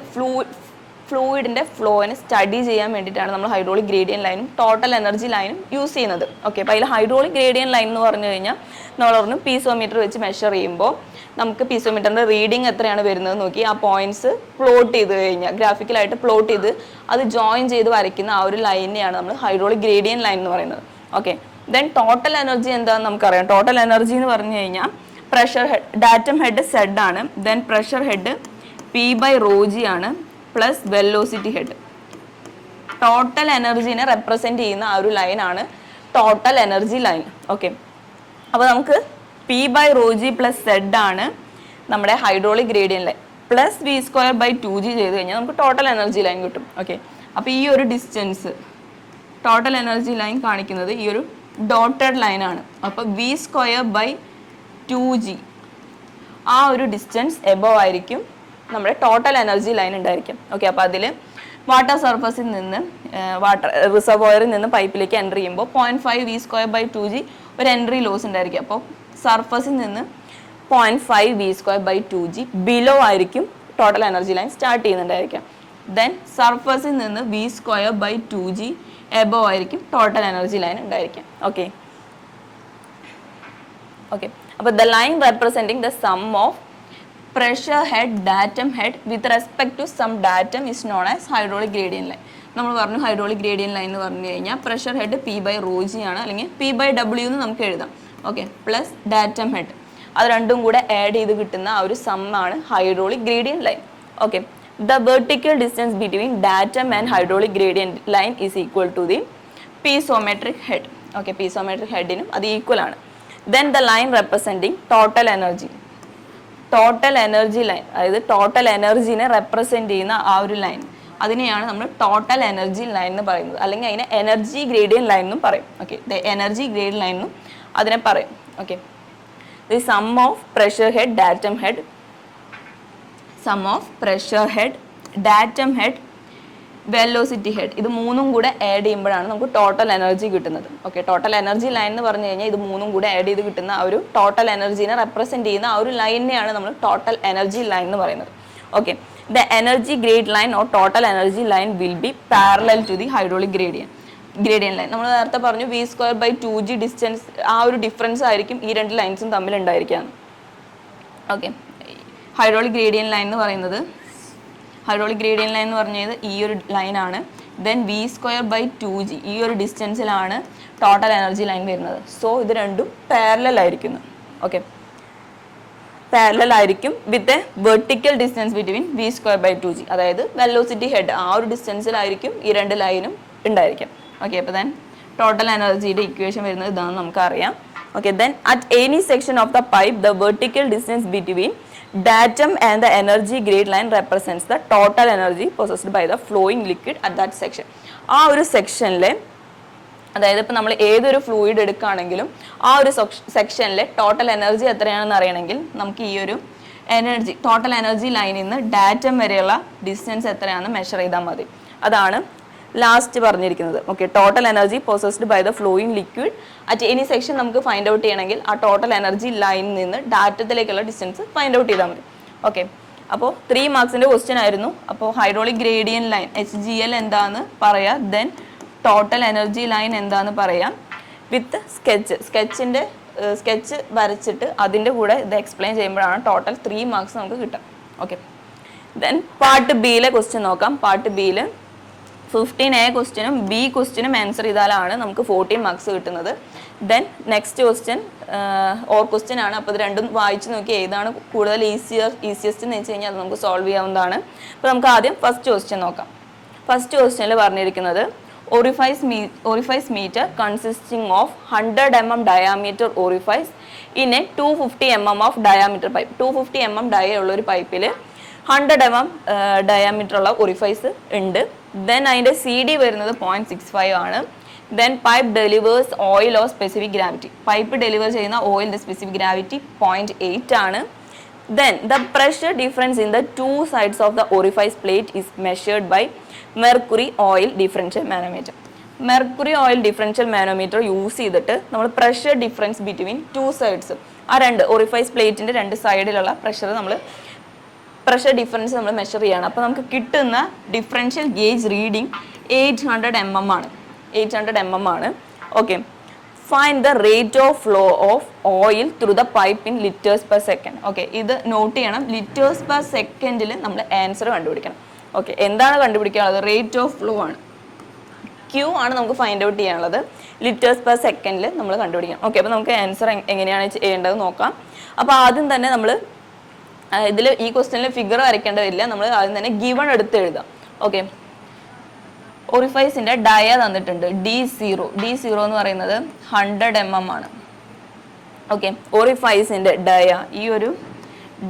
ഫ്ലൂയിഡിൻ്റെ ഫ്ലോയിനെ സ്റ്റഡി ചെയ്യാൻ വേണ്ടിയിട്ടാണ് നമ്മൾ ഹൈഡ്രോളിക് ഗ്രേഡിയൻ ലൈനും ടോട്ടൽ എനർജി ലൈനും യൂസ് ചെയ്യുന്നത്. ഓക്കെ, അപ്പോൾ അതിൽ ഹൈഡ്രോളിക് ഗ്രേഡിയൻ ലൈൻ എന്ന് പറഞ്ഞു കഴിഞ്ഞാൽ നമ്മൾ പറഞ്ഞു പീസോമീറ്റർ വെച്ച് മെഷർ ചെയ്യുമ്പോൾ നമുക്ക് പീസോമീറ്ററിൻ്റെ റീഡിങ് എത്രയാണ് വരുന്നത് നോക്കി ആ പോയിന്റ്സ് പ്ലോട്ട് ചെയ്ത് കഴിഞ്ഞാൽ ഗ്രാഫിക്കലായിട്ട് പ്ലോട്ട് ചെയ്ത് അത് ജോയിൻ ചെയ്ത് വരയ്ക്കുന്ന ആ ഒരു ലൈനെയാണ് നമ്മൾ ഹൈഡ്രോളിക് ഗ്രേഡിയൻ ലൈൻ എന്ന് പറയുന്നത്. ഓക്കെ, ദെൻ ടോട്ടൽ എനർജി എന്താണെന്ന് നമുക്കറിയാം. ടോട്ടൽ എനർജി എന്ന് പറഞ്ഞു കഴിഞ്ഞാൽ pressure head datum head zed ആണ്, ദെൻ പ്രഷർ ഹെഡ് P/ρg ആണ്, പ്ലസ് വെലോസിറ്റി ഹെഡ്. ടോട്ടൽ എനർജീനെ റെപ്രസെൻറ്റ് ചെയ്യുന്ന ആ ഒരു ലൈനാണ് ടോട്ടൽ എനർജി ലൈൻ. ഓക്കെ, അപ്പോൾ നമുക്ക് P/ρg പ്ലസ് സെഡ് ആണ് നമ്മുടെ hydraulic gradient line, plus V²/2g ചെയ്ത് കഴിഞ്ഞാൽ നമുക്ക് ടോട്ടൽ എനർജി ലൈൻ കിട്ടും. ഓക്കെ, അപ്പോൾ ഈ ഒരു ഡിസ്റ്റൻസ് ടോട്ടൽ എനർജി ലൈൻ കാണിക്കുന്നത് ഈ ഒരു ഡോട്ടഡ് ലൈനാണ്. അപ്പോൾ V²/2g ആ ഒരു ഡിസ്റ്റൻസ് എബോവ് ആയിരിക്കും നമ്മുടെ ടോട്ടൽ എനർജി ലൈൻ ഉണ്ടായിരിക്കും. ഓക്കെ, അപ്പോൾ അതിൽ വാട്ടർ സർഫസിൽ നിന്ന് റിസർവോയറിൽ നിന്ന് പൈപ്പിലേക്ക് എൻ്റർ ചെയ്യുമ്പോൾ 0.5 V²/2g ഒരു എൻട്രി ലോസ് ഉണ്ടായിരിക്കും. അപ്പോൾ സർഫസിൽ നിന്ന് 0.5 V²/2g ബിലോ ആയിരിക്കും ടോട്ടൽ എനർജി ലൈൻ സ്റ്റാർട്ട് ചെയ്യുന്നുണ്ടായിരിക്കാം. ദെൻ സർഫസിൽ നിന്ന് V²/2g എബോവ് ആയിരിക്കും ടോട്ടൽ എനർജി ലൈൻ ഉണ്ടായിരിക്കാം. ഓക്കെ, അപ്പോൾ the line representing the sum of pressure head datum head with respect to some datum is known as hydraulic gradient line. നമ്മൾ പറഞ്ഞു hydraulic gradient line എന്ന് പറഞ്ഞു കഴിഞ്ഞാൽ പ്രഷർ ഹെഡ് P/ρg ആണ്, അല്ലെങ്കിൽ P/W എന്ന് നമുക്ക് എഴുതാം. ഓക്കെ, പ്ലസ് ഡാറ്റം ഹെഡ് അത് രണ്ടും കൂടെ ആഡ് ചെയ്ത് കിട്ടുന്ന ആ ഒരു സമ്മാണ് hydraulic gradient line. Okay, the vertical distance between datum and hydraulic gradient line is equal to the piezometric head. Okay, piezometric ഹെഡിനും അത് ഈക്വൽ ആണ്. Then the line representing total energy line, അതായത് ടോട്ടൽ എനർജീനെ റെപ്രസെൻറ്റ് ചെയ്യുന്ന ആ ഒരു line, അതിനെയാണ് നമ്മൾ ടോട്ടൽ എനർജി ലൈൻ എന്ന് പറയുന്നത്, അല്ലെങ്കിൽ അതിനെ എനർജി ഗ്രേഡിയൻ ലൈൻ എന്നും പറയും. ഓക്കെ, ദ എനർജി ഗ്രേഡിയൻ ലൈൻ എന്നും അതിനെ പറയും. Okay, the sum of pressure head datum head velocity head ഇത് മൂന്നും കൂടെ ആഡ് ചെയ്യുമ്പോഴാണ് നമുക്ക് ടോട്ടൽ എനർജി കിട്ടുന്നത്. ഓക്കെ, ടോട്ടൽ എനർജി ലൈൻ എന്ന് പറഞ്ഞു കഴിഞ്ഞാൽ ഇത് മൂന്നും കൂടെ ആഡ് ചെയ്ത് കിട്ടുന്ന ആ ഒരു ടോട്ടൽ എനർജീനെ റെപ്രസെൻറ്റ് ചെയ്യുന്ന ആ ഒരു ലൈനെയാണ് നമ്മൾ ടോട്ടൽ എനർജി ലൈൻ എന്ന് പറയുന്നത്. Okay, the energy grade line or total energy line will be parallel to the hydraulic gradient line. നമ്മൾ നേരത്തെ പറഞ്ഞു V²/2g ഡിസ്റ്റൻസ് ആ ഒരു ഡിഫറൻസ് ആയിരിക്കും ഈ രണ്ട് ലൈൻസും തമ്മിൽ ഉണ്ടായിരിക്കുകയാണ്. ഓക്കെ, ഹൈഡ്രോളിക് ഗ്രേഡിയൻ ലൈൻ എന്ന് പറയുന്നത് ഹൈഡ്രോളിക് ഗ്രേഡിയൻ ലൈൻ എന്ന് പറഞ്ഞത് ഈ ഒരു ലൈനാണ്. ദെൻ v²/2g ഈ ഒരു ഡിസ്റ്റൻസിലാണ് ടോട്ടൽ എനർജി ലൈൻ വരുന്നത്. സോ ഇത് രണ്ടും പാരലൽ ആയിരിക്കുന്നു. ഓക്കെ, പാരലൽ ആയിരിക്കും with a vertical distance between v²/2g. അതായത് വെലോസിറ്റി ഹെഡ് ആ ഒരു ഡിസ്റ്റൻസിലായിരിക്കും ഈ രണ്ട് ലൈനും ഉണ്ടായിരിക്കും. ഓക്കെ, അപ്പോൾ ദെൻ ടോട്ടൽ എനർജിയുടെ ഇക്വേഷൻ വരുന്നത് ഇതാണെന്ന് നമുക്കറിയാം. Okay, then at any section of the pipe, the vertical distance between datum and the energy grade line represents the total energy possessed by the flowing liquid at that section. ആ ഒരു സെക്ഷനിലെ, അതായത് ഇപ്പോൾ നമ്മൾ ഏതൊരു fluid എടുക്കുകയാണെങ്കിലും ആ ഒരു സെക്ഷനിലെ total energy എത്രയാണെന്ന് അറിയണമെങ്കിൽ നമുക്ക് ഈ ഒരു എനർജി ടോട്ടൽ എനർജി ലൈനിൽ നിന്ന് ഡാറ്റം വരെയുള്ള ഡിസ്റ്റൻസ് എത്രയാണെന്ന് മെഷർ ചെയ്താൽ മതി. അതാണ് ലാസ്റ്റ് പറഞ്ഞിരിക്കുന്നത്. Okay, total energy possessed by the flowing liquid at any section നമുക്ക് ഫൈൻഡ് ഔട്ട് ചെയ്യണമെങ്കിൽ ആ ടോട്ടൽ എനർജി ലൈനിൽ നിന്ന് ഡാറ്റത്തിലേക്കുള്ള ഡിസ്റ്റൻസ് ഫൈൻഡ് ഔട്ട് ചെയ്താൽ മതി. ഓക്കെ, അപ്പോൾ 3 മാർക്സിൻ്റെ ക്വസ്റ്റ്യൻ ആയിരുന്നു. അപ്പോൾ ഹൈഡ്രോളിക് ഗ്രേഡിയൻ ലൈൻ HGL എന്താന്ന് പറയാം, ദെൻ ടോട്ടൽ എനർജി ലൈൻ എന്താന്ന് പറയാം വിത്ത് സ്കെച്ച് വരച്ചിട്ട് അതിൻ്റെ കൂടെ ഇത് എക്സ്പ്ലെയിൻ ചെയ്യുമ്പോഴാണ് ടോട്ടൽ 3 മാർക്സ് നമുക്ക് കിട്ടുക. ഓക്കെ, ദെൻ പാർട്ട് ബിയിലെ ക്വസ്റ്റ്യൻ നോക്കാം. പാർട്ട് ബിയിൽ 15A ക്വസ്റ്റ്യനും B ക്വസ്റ്റ്യനും ആൻസർ ചെയ്താലാണ് നമുക്ക് 14 മാർക്സ് കിട്ടുന്നത്. Then next question or question ആണ്. അപ്പോൾ ഇത് രണ്ടും വായിച്ച് നോക്കി ഏതാണ് കൂടുതൽ ഈസിയസ്റ്റ് എന്ന് വെച്ച് കഴിഞ്ഞാൽ അത് നമുക്ക് സോൾവ് ചെയ്യാവുന്നതാണ്. അപ്പോൾ നമുക്ക് ആദ്യം ഫസ്റ്റ് ക്വസ്റ്റ്യൻ നോക്കാം. ഫസ്റ്റ് ക്വസ്റ്റ്യനിൽ പറഞ്ഞിരിക്കുന്നത് orifice meter consisting of 100 mm diameter orifice in a 250 mm of diameter pipe. 250 mm ഡയ ഉള്ള ഒരു പൈപ്പിൽ 100 mm ഡയാമീറ്റർ ഉള്ള ഒറിഫൈസ് ഉണ്ട്. ദെൻ അതിൻ്റെ CD വരുന്നത് 0.65 ആണ്. Then pipe delivers oil of specific gravity. Pipe deliver ചെയ്യുന്ന ഓയിലിൻ്റെ സ്പെസിഫിക് ഗ്രാവിറ്റി 0.8 ആണ്. Then the pressure difference in the two sides of the orifice plate is measured by mercury oil differential manometer. Mercury oil differential manometer use ചെയ്തിട്ട് നമ്മൾ pressure difference between two sides, ആ രണ്ട് orifice പ്ലേറ്റിൻ്റെ രണ്ട് സൈഡിലുള്ള pressure difference നമ്മൾ measure ചെയ്യണം. അപ്പോൾ നമുക്ക് കിട്ടുന്ന ഡിഫറൻഷ്യൽ ഗേജ് റീഡിങ് 800 mm ആണ്. 800 mm ആണ്. Okay, find the rate of flow of oil through the pipe in litres per second. Okay, ഇത് നോട്ട് ചെയ്യണം. ലിറ്റേഴ്സ് പെർ സെക്കൻഡിൽ നമ്മൾ ആൻസർ കണ്ടുപിടിക്കണം. ഓക്കെ, എന്താണ് കണ്ടുപിടിക്കാനുള്ളത്? റേറ്റ് ഓഫ് ഫ്ലോ ആണ്. Q ആണ് നമുക്ക് ഫൈൻഡ് ഔട്ട് ചെയ്യാനുള്ളത്. ലിറ്റേഴ്സ് പെർ സെക്കൻഡിൽ നമ്മൾ കണ്ടുപിടിക്കണം. ഓക്കെ, അപ്പോൾ നമുക്ക് ആൻസർ എങ്ങനെയാണ് ചെയ്യേണ്ടത് നോക്കാം. അപ്പോൾ ആദ്യം തന്നെ നമ്മൾ ഇതിൽ ഈ ക്വസ്റ്റ്യനിൽ ഫിഗർ വരയ്ക്കേണ്ടതില്ല, നമ്മൾ ആദ്യം തന്നെ ഗിവൺ എടുത്ത് എഴുതാം. ഓക്കെ, ഒറിഫൈസിൻ്റെ ഡയ തന്നിട്ടുണ്ട് D0 എന്ന് പറയുന്നത് 100 mm ആണ്. ഓക്കെ, ഒറിഫൈസിൻ്റെ ഡയ, ഈ ഒരു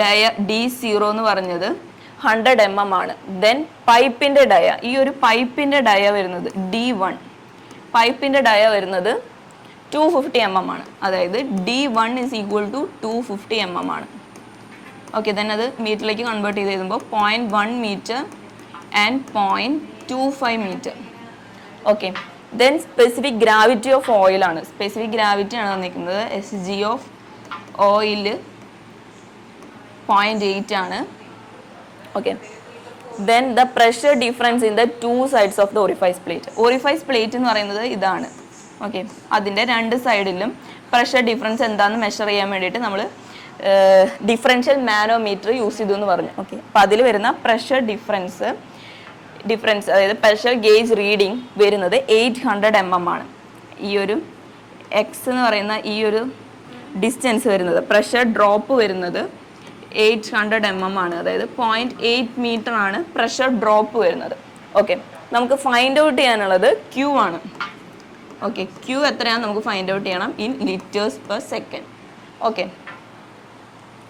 ഡയ D0 എന്ന് പറഞ്ഞത് 100 mm ആണ്. ദെൻ പൈപ്പിൻ്റെ ഡയ, ഈ ഒരു പൈപ്പിൻ്റെ ഡയ വരുന്നത് D1, പൈപ്പിൻ്റെ ഡയ വരുന്നത് 250 mm ആണ്. അതായത് D1 is equal to 250 mm ആണ്. ഓക്കെ, ദെൻ അത് മീറ്ററിലേക്ക് കൺവേർട്ട് ചെയ്ത് എഴുതുമ്പോൾ 0.1 metre and 0.25 metre. Okay, then specific gravity of oil ആണ്. സ്പെസിഫിക് ഗ്രാവിറ്റി ആണ് തന്നിരിക്കുന്നത്. SG ഓഫ് ഓയിൽ 0.8 ആണ്. Okay, then the pressure difference in the two sides of the orifice plate. Orifice plate എന്ന് പറയുന്നത് ഇതാണ്. ഓക്കെ, അതിൻ്റെ രണ്ട് സൈഡിലും പ്രഷർ ഡിഫറൻസ് എന്താണെന്ന് മെഷർ ചെയ്യാൻ വേണ്ടിയിട്ട് നമ്മൾ ഡിഫറൻഷ്യൽ മാനോമീറ്റർ യൂസ് ചെയ്തു എന്ന് പറഞ്ഞു. ഓക്കെ, അപ്പോൾ അതിൽ വരുന്ന പ്രഷർ ഡിഫറൻസ് അതായത് പ്രഷർ ഗേജ് റീഡിങ് വരുന്നത് 800 mm ആണ്. ഈ ഒരു എക്സ് എന്ന് പറയുന്ന ഈ ഒരു ഡിസ്റ്റൻസ് വരുന്നത്, പ്രഷർ ഡ്രോപ്പ് വരുന്നത് 800 mm ആണ്. അതായത് 0.8 മീറ്റർ ആണ് പ്രഷർ ഡ്രോപ്പ് വരുന്നത്. ഓക്കെ, നമുക്ക് ഫൈൻഡ് ഔട്ട് ചെയ്യാനുള്ളത് Q ആണ്. ഓക്കെ, Q എത്രയാണെന്ന് നമുക്ക് ഫൈൻഡ് ഔട്ട് ചെയ്യണം in litres per second. Okay,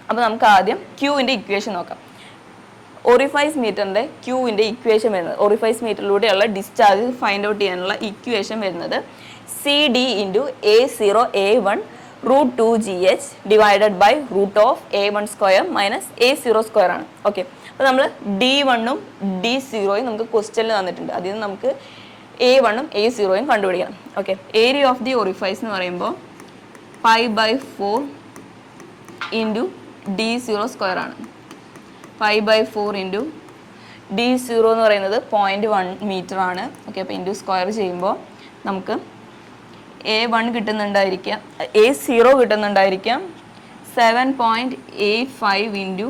അപ്പോൾ നമുക്ക് ആദ്യം Qൻ്റെ ഇക്വേഷൻ നോക്കാം. ഒറിഫൈസ് മീറ്ററിൻ്റെ Qൻ്റെ ഇക്വേഷൻ വരുന്നത്, ഒറിഫൈസ് മീറ്ററിലൂടെയുള്ള ഡിസ്ചാർജ് ഫൈൻഡ് ഔട്ട് ചെയ്യാനുള്ള ഇക്വേഷൻ വരുന്നത് CD × A0A1 √2GH divided by √A1² minus A0² ആണ്. ഓക്കെ, അപ്പോൾ നമ്മൾ D1ഉം D0യും നമുക്ക് ക്വസ്റ്റ്യനിൽ തന്നിട്ടുണ്ട്. അതിൽ നിന്ന് നമുക്ക് A1ഉം A0യും കണ്ടുപിടിക്കണം. Okay, area of the orifice എന്ന് പറയുമ്പോൾ π/4 × D0² ആണ്. π/4 × D0 എന്ന് പറയുന്നത് 0.1 മീറ്റർ ആണ്. ഓക്കെ, അപ്പോൾ ഇൻറ്റു സ്ക്വയർ ചെയ്യുമ്പോൾ നമുക്ക് A1 കിട്ടുന്നുണ്ടായിരിക്കാം, A0 കിട്ടുന്നുണ്ടായിരിക്കാം 7.85 ×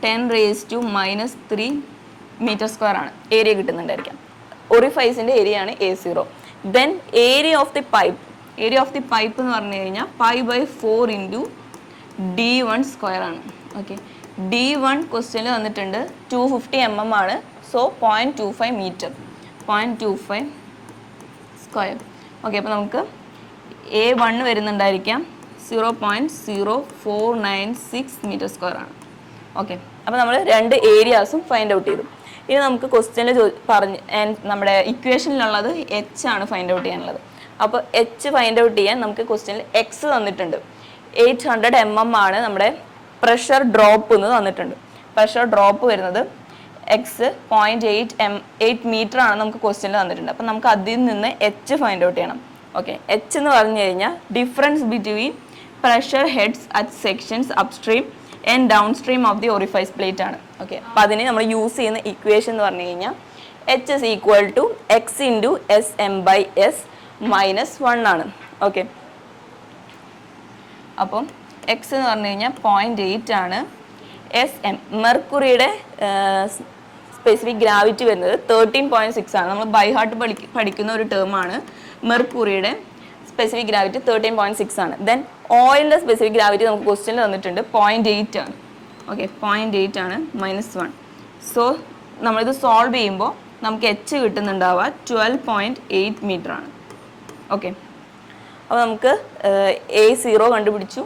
10⁻³ മീറ്റർ സ്ക്വയർ ആണ് ഏരിയ കിട്ടുന്നുണ്ടായിരിക്കാം. ഒറിഫൈസിൻ്റെ ഏരിയ ആണ് A0. Then area of the pipe എന്ന് പറഞ്ഞു കഴിഞ്ഞാൽ π/4 ഇൻറ്റു D1 സ്ക്വയർ ആണ്. ഓക്കെ, D1 ക്വസ്റ്റ്യനിൽ വന്നിട്ടുണ്ട് 250 mm ആണ്. So 0.25 metre, 0.25 square. ഓക്കെ, അപ്പോൾ നമുക്ക് A1 വരുന്നുണ്ടായിരിക്കാം 0.0496 മീറ്റർ സ്ക്വയർ ആണ്. ഓക്കെ, അപ്പോൾ നമ്മൾ രണ്ട് ഏരിയാസും ഫൈൻഡ് ഔട്ട് ചെയ്തു. ഇനി നമുക്ക് ക്വസ്റ്റ്യനിൽ നമ്മുടെ ഇക്വേഷനിലുള്ളത് എച്ച് ആണ് ഫൈൻഡ് ഔട്ട് ചെയ്യാനുള്ളത്. അപ്പോൾ എച്ച് ഫൈൻഡ് ഔട്ട് ചെയ്യാൻ നമുക്ക് ക്വസ്റ്റ്യനിൽ എക്സ് തന്നിട്ടുണ്ട്. 800 mm ആണ് നമ്മുടെ പ്രഷർ ഡ്രോപ്പ് എന്ന് തന്നിട്ടുണ്ട്. പ്രഷർ ഡ്രോപ്പ് വരുന്നത് എക്സ് 0.8 മീറ്റർ ആണ് നമുക്ക് ക്വസ്റ്റ്യനിൽ തന്നിട്ടുണ്ട്. അപ്പം നമുക്ക് അതിൽ നിന്ന് എച്ച് ഫൈൻഡ് ഔട്ട് ചെയ്യണം. ഓക്കെ, എച്ച് എന്ന് പറഞ്ഞു കഴിഞ്ഞാൽ difference between pressure heads at sections upstream and downstream of the orifice plate ആണ്. ഓക്കെ, അപ്പോൾ അതിന് നമ്മൾ യൂസ് ചെയ്യുന്ന ഇക്വേഷൻ എന്ന് പറഞ്ഞു കഴിഞ്ഞാൽ H is equal to x into SM/S -1 ആണ്. ഓക്കെ, അപ്പം എക്സ് എന്ന് പറഞ്ഞു കഴിഞ്ഞാൽ 0.8 ആണ്. SM മെർക്കുറിയുടെ സ്പെസിഫിക് ഗ്രാവിറ്റി വരുന്നത് 13.6 ആണ്. നമ്മൾ ബൈ ഹാർട്ട് പഠിക്കുന്ന ഒരു ടേമാണ് മെർക്കുറിയുടെ സ്പെസിഫിക് ഗ്രാവിറ്റി 13.6 ആണ്. ദെൻ ഓയിലിൻ്റെ സ്പെസിഫിക് ഗ്രാവിറ്റി നമുക്ക് ക്വസ്റ്റ്യനിൽ തന്നിട്ടുണ്ട് 0.8 ആണ്. ഓക്കെ, 0.8 ആണ് -1. സോ നമ്മളിത് സോൾവ് ചെയ്യുമ്പോൾ നമുക്ക് എച്ച് കിട്ടുന്നുണ്ടാവുക 12.8 മീറ്റർ ആണ്. ഓക്കെ, അപ്പോൾ നമുക്ക് A0 കണ്ടുപിടിച്ചു,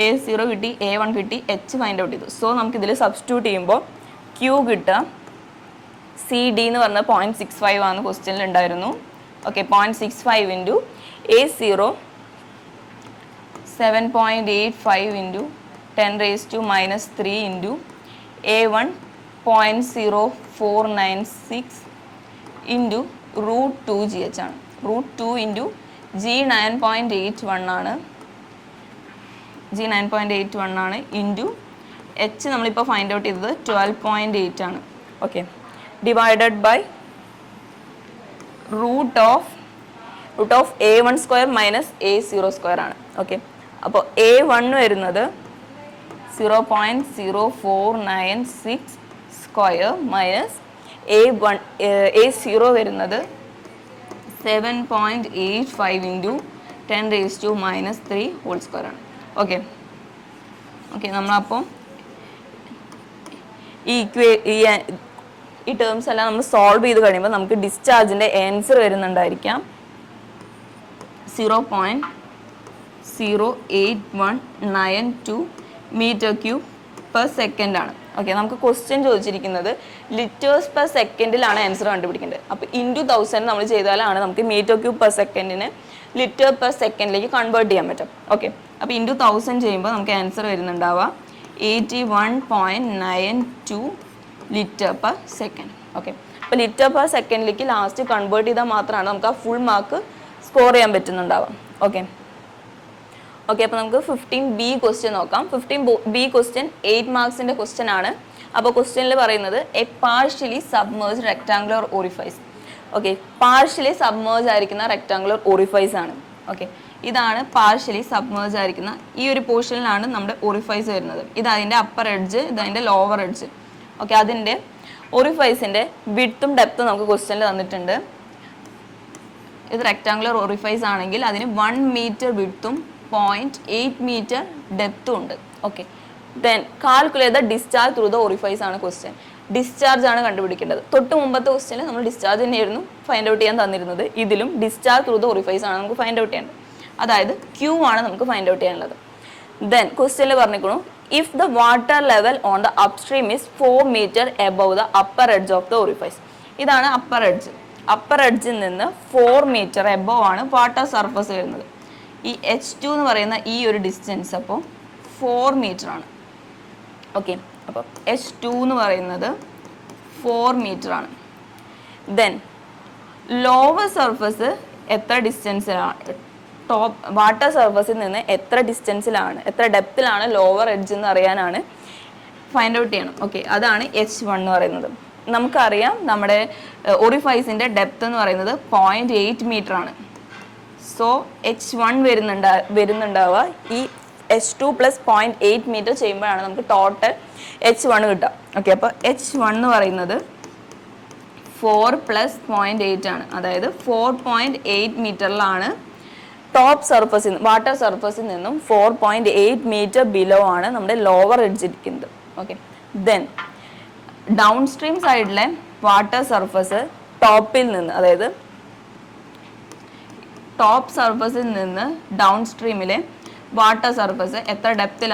A0 കിട്ടി, A1 കിട്ടി, എച്ച് ഫൈൻഡ് ഔട്ട് ചെയ്തു. സോ നമുക്കിതിൽ സബ്സ്റ്റിറ്റ്യൂട്ട് ചെയ്യുമ്പോൾ Q കിട്ടുക CD എന്ന് പറഞ്ഞാൽ 0.65 ആണ് ക്വസ്റ്റ്യനിൽ ഉണ്ടായിരുന്നു. Okay, 0.65 into A0 7.85 into 10⁻³ into A1 0.0496 into √2GH ആണ്. √2 ഇൻറ്റു G 9.81 ആണ്. G 9.81 ആണ് ഇൻറ്റു എച്ച് നമ്മളിപ്പോൾ ഫൈൻഡ് ഔട്ട് ചെയ്തത് 12.8 ആണ്. Okay, divided by root of A1 square minus A0 square ആണ്. ഓക്കെ, അപ്പോൾ A1 വരുന്നത് 0.0496 സ്ക്വയർ മൈനസ് A0 വരുന്നത് 7.85 ഇൻറ്റു 10⁻³ ഹോൾ സ്ക്വയർ ആണ്. ഓക്കെ, നമ്മളപ്പോൾ ഈ ടേംസ് എല്ലാം നമ്മൾ സോൾവ് ചെയ്ത് കഴിയുമ്പോൾ നമുക്ക് ഡിസ്ചാർജിൻ്റെ ആൻസർ വരുന്നുണ്ടായിരിക്കാം 0.08192 m³/s ആണ്. ഓക്കെ, നമുക്ക് ക്വസ്റ്റ്യൻ ചോദിച്ചിരിക്കുന്നത് ലിറ്റേഴ്സ് പെർ സെക്കൻഡിലാണ് ആൻസർ കണ്ടുപിടിക്കേണ്ടത്. അപ്പോൾ ഇൻറ്റു 1000 നമ്മൾ ചെയ്താലാണ് നമുക്ക് m³/s ലിറ്റർ/സെക്കൻഡിലേക്ക് കൺവേർട്ട് ചെയ്യാൻ പറ്റും. ഓക്കെ, അപ്പോൾ ഇൻറ്റു 1000 ചെയ്യുമ്പോൾ നമുക്ക് ആൻസർ വരുന്നുണ്ടാവുക 81.92 ലിറ്റർ/സെക്കൻഡ്. ഓക്കെ, അപ്പോൾ ലിറ്റർ/സെക്കൻഡിലേക്ക് ലാസ്റ്റ് കൺവേർട്ട് ചെയ്താൽ മാത്രമാണ് നമുക്ക് ആ ഫുൾ മാർക്ക് സ്കോർ ചെയ്യാൻ പറ്റുന്നുണ്ടാവാം. ഓക്കെ, അപ്പോൾ നമുക്ക് 15B ക്വസ്റ്റ്യൻ നോക്കാം. 15B ക്വസ്റ്റ്യൻ 8 മാർക്സിൻ്റെ ക്വസ്റ്റ്യൻ ആണ്. അപ്പോൾ ക്വസ്റ്റ്യനിൽ പറയുന്നത് A partially submerged rectangular orifice. Okay, partially submerge ആയിരിക്കുന്ന റെക്ടാങ്കുലർ ഓറിഫൈസ് ആണ്. ഓക്കെ, ഇതാണ് പാർഷ്യലി സബ്മേർജ് ആയിരിക്കുന്ന ഈ ഒരു പോർഷനിലാണ് നമ്മുടെ ഓറിഫൈസ് വരുന്നത്. ഇത് അതിൻ്റെ അപ്പർ എഡ്ജ്, ഇത് അതിൻ്റെ ലോവർ എഡ്ജ്. ഓക്കെ, അതിൻ്റെ ഓറിഫൈസിൻ്റെ വിഡ്ത്തും ഡെപ്തും നമുക്ക് ക്വസ്റ്റ്യനിൽ തന്നിട്ടുണ്ട്. ഇത് റെക്ടാങ്കുലർ ഓറിഫൈസ് ആണെങ്കിൽ അതിന് 1 മീറ്റർ വിഡ്ത്തും 0.8 മീറ്റർ ഡെപ്തും ഉണ്ട്. Okay, then calculate the discharge through the orifice ആണ് ക്വസ്റ്റ്യൻ. ഡിസ്ചാർജ് ആണ് കണ്ടുപിടിക്കേണ്ടത്. തൊട്ട് മുമ്പത്തെ ക്വസ്റ്റ്യനിൽ നമ്മൾ ഡിസ്ചാർജ് തന്നെയായിരുന്നു ഫൈൻഡ് ഔട്ട് ചെയ്യാൻ തന്നിരുന്നത്. ഇതിലും ഡിസ്ചാർജ് ത്രൂ ദ ഓറിഫൈസ് ആണ് നമുക്ക് ഫൈൻഡ് ഔട്ട് ചെയ്യേണ്ടത്. അതായത് Q ആണ് നമുക്ക് ഫൈൻഡ് ഔട്ട് ചെയ്യാനുള്ളത്. ദെൻ ക്വസ്റ്റ്യനിൽ പറഞ്ഞിരിക്കുന്നു if the water level on the upstream is 4 metre above the upper edge of the orifice. ഇതാണ് അപ്പർ എഡ്ജ്. അപ്പർ എഡ്ജിൽ നിന്ന് 4 മീറ്റർ എബവ് ആണ് വാട്ടർ സർഫസ് വരുന്നത്. ഈ H2 എന്ന് പറയുന്ന ഈ ഒരു ഡിസ്റ്റൻസ് അപ്പോൾ 4 മീറ്റർ ആണ്. ഓക്കെ, അപ്പോൾ H2 എന്ന് പറയുന്നത് 4 മീറ്റർ ആണ്. ദെൻ ലോവർ സർഫസ് എത്ര ഡിസ്റ്റൻസിലാണ്, ടോപ്പ് വാട്ടർ സർഫസിൽ നിന്ന് എത്ര ഡിസ്റ്റൻസിലാണ്, എത്ര ഡെപ്തിലാണ് ലോവർ എഡ്ജ് എന്ന് അറിയാനാണ് ഫൈൻഡ് ഔട്ട് ചെയ്യണം. ഓക്കെ, അതാണ് H1 എന്ന് പറയുന്നത്. നമുക്കറിയാം നമ്മുടെ ഓറിഫൈസിൻ്റെ ഡെപ്ത് എന്ന് പറയുന്നത് 0.8 മീറ്റർ ആണ്. സോ H1 വരുന്നുണ്ടാവുക ഈ H2 + 0.8 മീറ്റർ ചെയ്യുമ്പോഴാണ് നമുക്ക് ടോട്ടൽ H1 കിട്ടുക. ഓക്കെ, അപ്പോൾ H1 എന്ന് പറയുന്നത് 4 പ്ലസ് 0.8 ആണ്. അതായത് 4.8 മീറ്ററിലാണ് ടോപ്പ് സർഫസിൽ നിന്ന് വാട്ടർ സർഫസിൽ നിന്നും 4.8 മീറ്റർ ബിലോ ആണ് നമ്മുടെ ലോവർ എഡ്ജ് ഇരിക്കുന്നത്. ഓക്കെ, ദെൻ ഡൗൺ സ്ട്രീം സൈഡിലെ വാട്ടർ സർഫസ് ടോപ്പിൽ നിന്ന്, അതായത് ടോപ്പ് സർഫസിൽ നിന്ന് ഡൗൺ സ്ട്രീമിലെ വാട്ടർ സർഫസ് എത്ര ഡെപ്ത്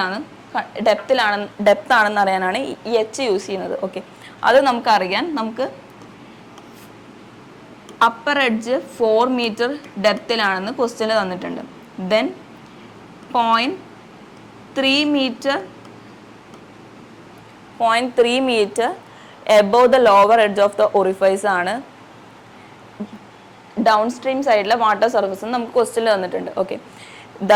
ആണെന്ന് അറിയാനാണ് ഈ എച്ച് യൂസ് ചെയ്യുന്നത്. ഓക്കെ, അത് നമുക്കറിയാൻ നമുക്ക് അപ്പർ എഡ്ജ് 4 മീറ്റർ ഡെപ്തിലാണെന്ന് ക്വസ്റ്റ്യനിൽ തന്നിട്ടുണ്ട്. Then 0.3 metre above the lower edge of the orifice ആണ് ഡൗൺ സ്ട്രീം സൈഡിലെ വാട്ടർ സർഫസ് നമുക്ക് ക്വസ്റ്റ്യനിൽ തന്നിട്ടുണ്ട്. Okay, the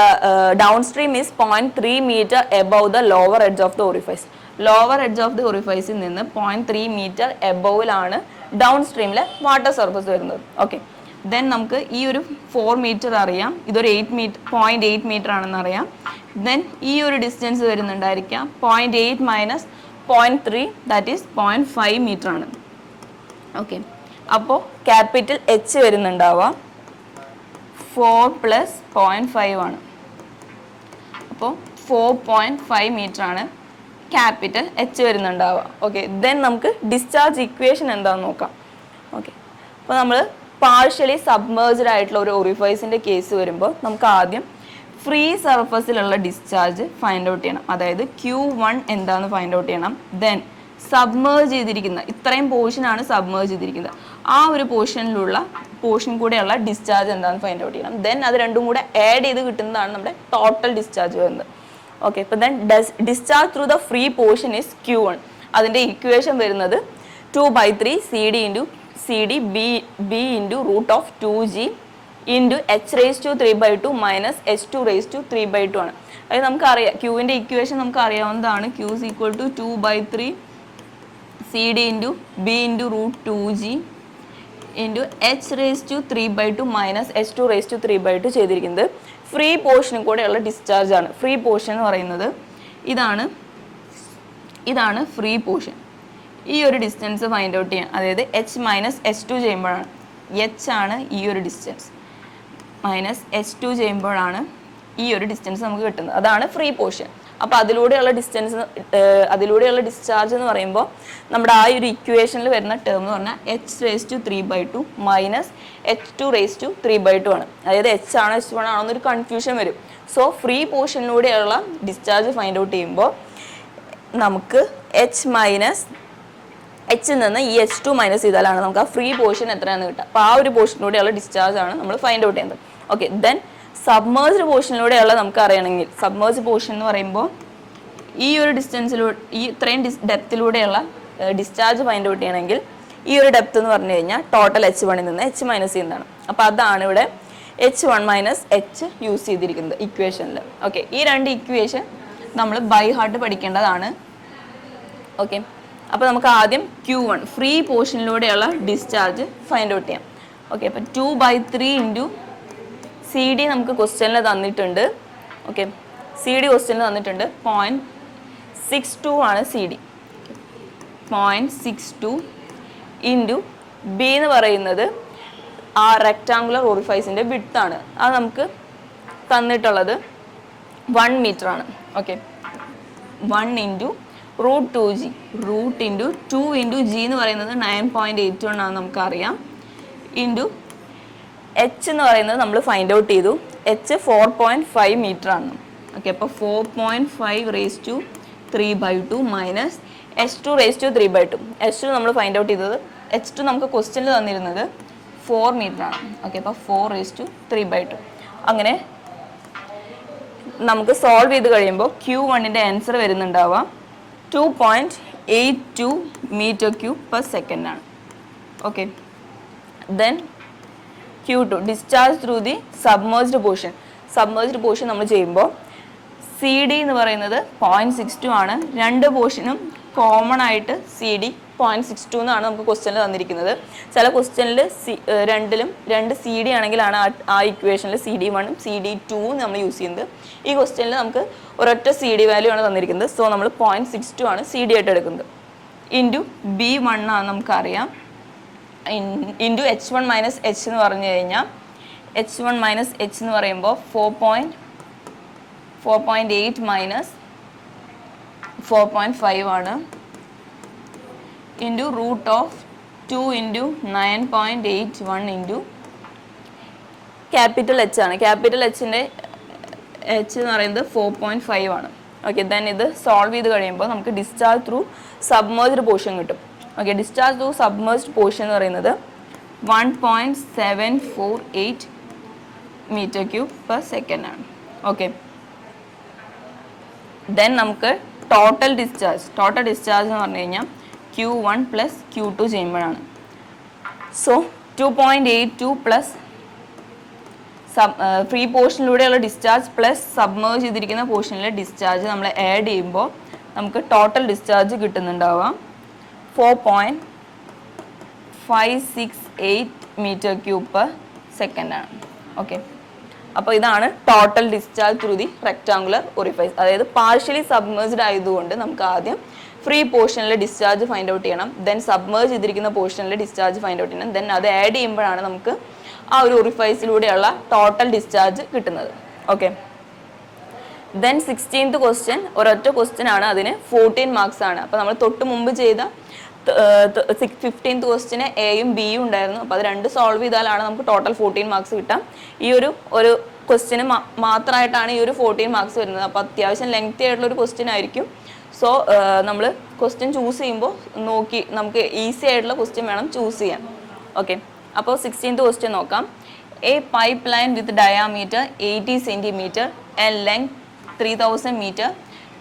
downstream is 0.3 metre above the lower edge of the orifice. Lower edge of the ഒറിഫൈസിൽ നിന്ന് 0.3 മീറ്റർ എബോവിലാണ് ഡൗൺ സ്ട്രീമിലെ വാട്ടർ സർഫസ് വരുന്നത്. ഓക്കെ, ദെൻ നമുക്ക് ഈ ഒരു 4 മീറ്റർ അറിയാം, ഇതൊരു 0.8 മീറ്റർ ആണെന്ന് അറിയാം. ദെൻ ഈ ഒരു ഡിസ്റ്റൻസ് വരുന്നുണ്ടായിരിക്കാം 0.8 മൈനസ് 0.3, ദാറ്റ് ഈസ് 0.5 മീറ്റർ ആണ്. ഓക്കെ, അപ്പോൾ ക്യാപിറ്റൽ എച്ച് വരുന്നുണ്ടാവുക 4 പ്ലസ് 0.5 ആണ്. അപ്പോൾ 4.5 മീറ്റർ ആണ് ക്യാപിറ്റൽ എച്ച് വരുന്നുണ്ടാവുക. ഓക്കെ, ദെൻ നമുക്ക് ഡിസ്ചാർജ് ഇക്വേഷൻ എന്താണെന്ന് നോക്കാം. ഓക്കെ, അപ്പോൾ നമ്മൾ പാർഷ്യലി സബ്മേർജ്ഡ് ആയിട്ടുള്ള ഒരു ഒറിഫൈസിൻ്റെ കേസ് വരുമ്പോൾ നമുക്ക് ആദ്യം ഫ്രീ സർഫസിലുള്ള ഡിസ്ചാർജ് ഫൈൻഡ് ഔട്ട് ചെയ്യണം. അതായത് Q1 എന്താണെന്ന് ഫൈൻഡ് ഔട്ട് ചെയ്യണം. ദെൻ സബ്മേർജ് ചെയ്തിരിക്കുന്ന ഇത്രയും പോർഷനാണ് സബ്മേർജ് ചെയ്തിരിക്കുന്നത്, ആ ഒരു പോർഷൻ കൂടെയുള്ള ഡിസ്ചാർജ് എന്താണെന്ന് ഫൈൻഡ് ഔട്ട് ചെയ്യണം. ദെൻ അത് രണ്ടും കൂടെ ആഡ് ചെയ്ത് കിട്ടുന്നതാണ് നമ്മുടെ ടോട്ടൽ ഡിസ്ചാർജ് വരുന്നത്. ഓക്കെ, ഇപ്പോൾ then discharge through the free portion is Q1. അതിൻ്റെ ഇക്വേഷൻ വരുന്നത് 2/3 CD B into root of 2G into H raised to 3/2 minus H2 raised to 3/2 ആണ്. അതായത് നമുക്കറിയാം ക്യൂവിൻ്റെ ഇക്വേഷൻ നമുക്ക് അറിയാവുന്നതാണ്. Q is equal to 2/3 CD into B into root 2G into H raised to 3/2 minus H2 raised to 3/2 ചെയ്തിരിക്കുന്നത് free പോർഷനും കൂടെയുള്ള discharge ആണ്. Free portion എന്ന് പറയുന്നത് ഇതാണ് ഫ്രീ പോർഷൻ. ഈ ഒരു ഡിസ്റ്റൻസ് ഫൈൻഡ് ഔട്ട് ചെയ്യാം. അതായത് H മൈനസ് H2 ചെയ്യുമ്പോഴാണ്, H ആണ് ഈ ഒരു ഡിസ്റ്റൻസ്, മൈനസ് H2 ചെയ്യുമ്പോഴാണ് ഈ ഒരു ഡിസ്റ്റൻസ് നമുക്ക് കിട്ടുന്നത്. അതാണ് ഫ്രീ പോർഷൻ. അപ്പോൾ അതിലൂടെയുള്ള ഡിസ്ചാർജ് എന്ന് പറയുമ്പോൾ നമ്മുടെ ആ ഒരു ഇക്വേഷനിൽ വരുന്ന ടേം എന്ന് പറഞ്ഞാൽ H raised to 3/2 minus H2 raised to 3/2 ആണ്. അതായത് H ആണോ H1 ആണോ എന്നൊരു കൺഫ്യൂഷൻ വരും. സോ ഫ്രീ പോർഷനിലൂടെയുള്ള ഡിസ്ചാർജ് ഫൈൻഡ് ഔട്ട് ചെയ്യുമ്പോൾ നമുക്ക് Hൽ നിന്ന് ഈ H2 മൈനസ് ചെയ്താലാണ് നമുക്ക് ആ ഫ്രീ പോർഷൻ എത്രയാണെന്ന് കിട്ടുക. അപ്പോൾ ആ ഒരു പോർഷനിലൂടെയുള്ള ഡിസ്ചാർജ് ആണ് നമ്മൾ ഫൈൻഡ് ഔട്ട് ചെയ്യുന്നത്. ഓക്കെ, ദെൻ സബ്മേർജ്ഡ് പോർഷനിലൂടെയുള്ള നമുക്ക് അറിയണമെങ്കിൽ, സബ്മേർജ്ഡ് പോർഷൻ എന്ന് പറയുമ്പോൾ ഈ ഒരു ഇത്രയും ഡെപ്തിലൂടെയുള്ള ഡിസ്ചാർജ് ഫൈൻഡ് ഔട്ട് ചെയ്യണമെങ്കിൽ ഈ ഒരു ഡെപ്ത് എന്ന് പറഞ്ഞു കഴിഞ്ഞാൽ ടോട്ടൽ H1ൽ നിന്ന് H മൈനസ് ചെയ്യുന്നതാണ്. അപ്പോൾ അതാണ് ഇവിടെ H1 മൈനസ് H യൂസ് ചെയ്തിരിക്കുന്നത് ഇക്വേഷനിൽ. ഓക്കെ, ഈ രണ്ട് ഇക്വേഷൻ നമ്മൾ ബൈ ഹാർട്ട് പഠിക്കേണ്ടതാണ്. ഓക്കെ, അപ്പോൾ നമുക്ക് ആദ്യം Q1 ഫ്രീ പോർഷനിലൂടെയുള്ള ഡിസ്ചാർജ് ഫൈൻഡ് ഔട്ട് ചെയ്യാം. ഓക്കെ, അപ്പോൾ 2/3 ഇൻറ്റു CD നമുക്ക് ക്വസ്റ്റ്യനിൽ തന്നിട്ടുണ്ട്. ഓക്കെ, CD ക്വസ്റ്റ്യനിൽ തന്നിട്ടുണ്ട് 0.62 ആണ് CD. 0.62 ഇൻറ്റു B എന്ന് പറയുന്നത് ആ റെക്റ്റാങ്കുലർ ഓറിഫൈസിൻ്റെ വിഡ്ത്താണ്. അത് നമുക്ക് തന്നിട്ടുള്ളത് 1 മീറ്റർ ആണ്. Okay, 1 into root 2G, root into 2 into G എന്ന് പറയുന്നത് 9.81 ആണ് നമുക്കറിയാം. ഇൻറ്റു H എന്ന് പറയുന്നത് നമ്മൾ ഫൈൻഡ് ഔട്ട് ചെയ്തു. H 4.5 മീറ്റർ ആണ്. ഓക്കെ, അപ്പോൾ 4.5 raised to 3/2 minus H2 raised to 3/2. H2 നമ്മൾ ഫൈൻഡ് ഔട്ട് ചെയ്തത്, H2 നമുക്ക് ക്വസ്റ്റ്യനിൽ തന്നിരുന്നത് 4 മീറ്റർ ആണ്. ഓക്കെ, അപ്പോൾ 4 raised to 3/2. അങ്ങനെ നമുക്ക് സോൾവ് ചെയ്ത് കഴിയുമ്പോൾ Q1ൻ്റെ ആൻസർ വരുന്നുണ്ടാവുക 2.82 മീറ്റർ ക്യൂബ് പെർ സെക്കൻഡ് ആണ്. Okay, then Q2 discharge through the submerged portion. Submerged portion നമ്മൾ ചെയ്യുമ്പോൾ CD എന്ന് പറയുന്നത് 0.62 ആണ്. രണ്ട് പോർഷനും കോമൺ ആയിട്ട് CD 0.62 എന്നാണ് നമുക്ക് ക്വസ്റ്റ്യനിൽ തന്നിരിക്കുന്നത്. ചില ക്വസ്റ്റ്യനിൽ രണ്ട് CD ആണെങ്കിലാണ് ആ ഇക്വേഷനിൽ CD1ഉം CD2ഉം നമ്മൾ യൂസ് ചെയ്യുന്നത്. ഈ ക്വസ്റ്റ്യനിൽ നമുക്ക് ഒരൊറ്റ CD വാല്യൂ ആണ് തന്നിരിക്കുന്നത്. സോ നമ്മൾ 0.62 ആണ് CD ആയിട്ട് എടുക്കുന്നത്. ഇൻറ്റു B1 ആണ് നമുക്കറിയാം. ഇൻറ്റു H1 മൈനസ് എച്ച് എന്ന് പറഞ്ഞു കഴിഞ്ഞാൽ H1 മൈനസ് എച്ച് എന്ന് പറയുമ്പോൾ 4.8 മൈനസ് 4.5 ആണ് into root of 2 into 9.81 into capital H ആണ്. ക്യാപിറ്റൽ എച്ചിൻ്റെ എച്ച് എന്ന് പറയുന്നത് 4.5 ആണ്. ഓക്കെ, ദെൻ ഇത് സോൾവ് ചെയ്ത് കഴിയുമ്പോൾ നമുക്ക് ഡിസ്ചാർജ് ത്രൂ സബ്മേർജ്ഡ് പോർഷൻ കിട്ടും. Okay, discharge through submerged portion എന്ന് പറയുന്നത് 1.748 മീറ്റർ ക്യൂബ് പെർ സെക്കൻഡ് ആണ്. ഓക്കെ, ദെൻ നമുക്ക് ടോട്ടൽ ഡിസ്ചാർജ് എന്ന് പറഞ്ഞു കഴിഞ്ഞാൽ Q1 പ്ലസ് Q2 ചെയ്യുമ്പോഴാണ്. സോ 2.82 പ്ലസ് ഫ്രീ പോർഷനിലൂടെയുള്ള ഡിസ്ചാർജ് പ്ലസ് സബ്മേർജ് ചെയ്തിരിക്കുന്ന പോർഷനിലെ ഡിസ്ചാർജ് നമ്മൾ ആഡ് ചെയ്യുമ്പോൾ നമുക്ക് ടോട്ടൽ ഡിസ്ചാർജ് കിട്ടുന്നുണ്ടാവുക 4.568 മീറ്റർ ക്യൂബ് പെർ സെക്കൻഡ് ആണ്. ഓക്കെ, അപ്പോൾ ഇതാണ് total discharge through the rectangular orifice. അതായത് പാർഷ്യലി സബ്മേർജ്ഡ് ആയതുകൊണ്ട് നമുക്ക് ആദ്യം ഫ്രീ പോർഷനിലെ ഡിസ്ചാർജ് ഫൈൻഡ് ഔട്ട് ചെയ്യണം, ദെൻ സബ്മേർജ് ചെയ്തിരിക്കുന്ന പോർഷനിലെ ഡിസ്ചാർജ് ഫൈൻഡ് ഔട്ട് ചെയ്യണം, ദെൻ അത് ആഡ് ചെയ്യുമ്പോഴാണ് നമുക്ക് ആ ഒരു ഒറിഫൈസിലൂടെയുള്ള ടോട്ടൽ ഡിസ്ചാർജ് കിട്ടുന്നത്. ഓക്കെ, ദെൻ 16th ക്വസ്റ്റ്യൻ ഒരൊറ്റ ക്വസ്റ്റ്യൻ ആണ്, അതിന് 14 മാർക്സ് ആണ്. അപ്പോൾ നമ്മൾ തൊട്ട് മുമ്പ് ചെയ്ത 15th ക്വസ്റ്റ്യന് എയും ബിയും ഉണ്ടായിരുന്നു. അപ്പോൾ അത് രണ്ട് സോൾവ് ചെയ്താലാണ് നമുക്ക് ടോട്ടൽ 14 മാർക്സ് കിട്ടാം. ഈ ഒരു ക്വസ്റ്റ്യന് മാത്രമായിട്ടാണ് ഈ ഒരു 14 മാർക്സ് വരുന്നത്. അപ്പോൾ അത്യാവശ്യം ലെങ്തി ആയിട്ടുള്ള ഒരു ക്വസ്റ്റ്യൻ ആയിരിക്കും. സോ നമ്മൾ ക്വസ്റ്റ്യൻ ചൂസ് ചെയ്യുമ്പോൾ നോക്കി നമുക്ക് ഈസി ആയിട്ടുള്ള ക്വസ്റ്റ്യൻ വേണം ചൂസ് ചെയ്യാൻ. ഓക്കെ, അപ്പോൾ 16th ക്വസ്റ്റ്യൻ നോക്കാം. A pipe line with diameter 80 centimetre and length 3000 metre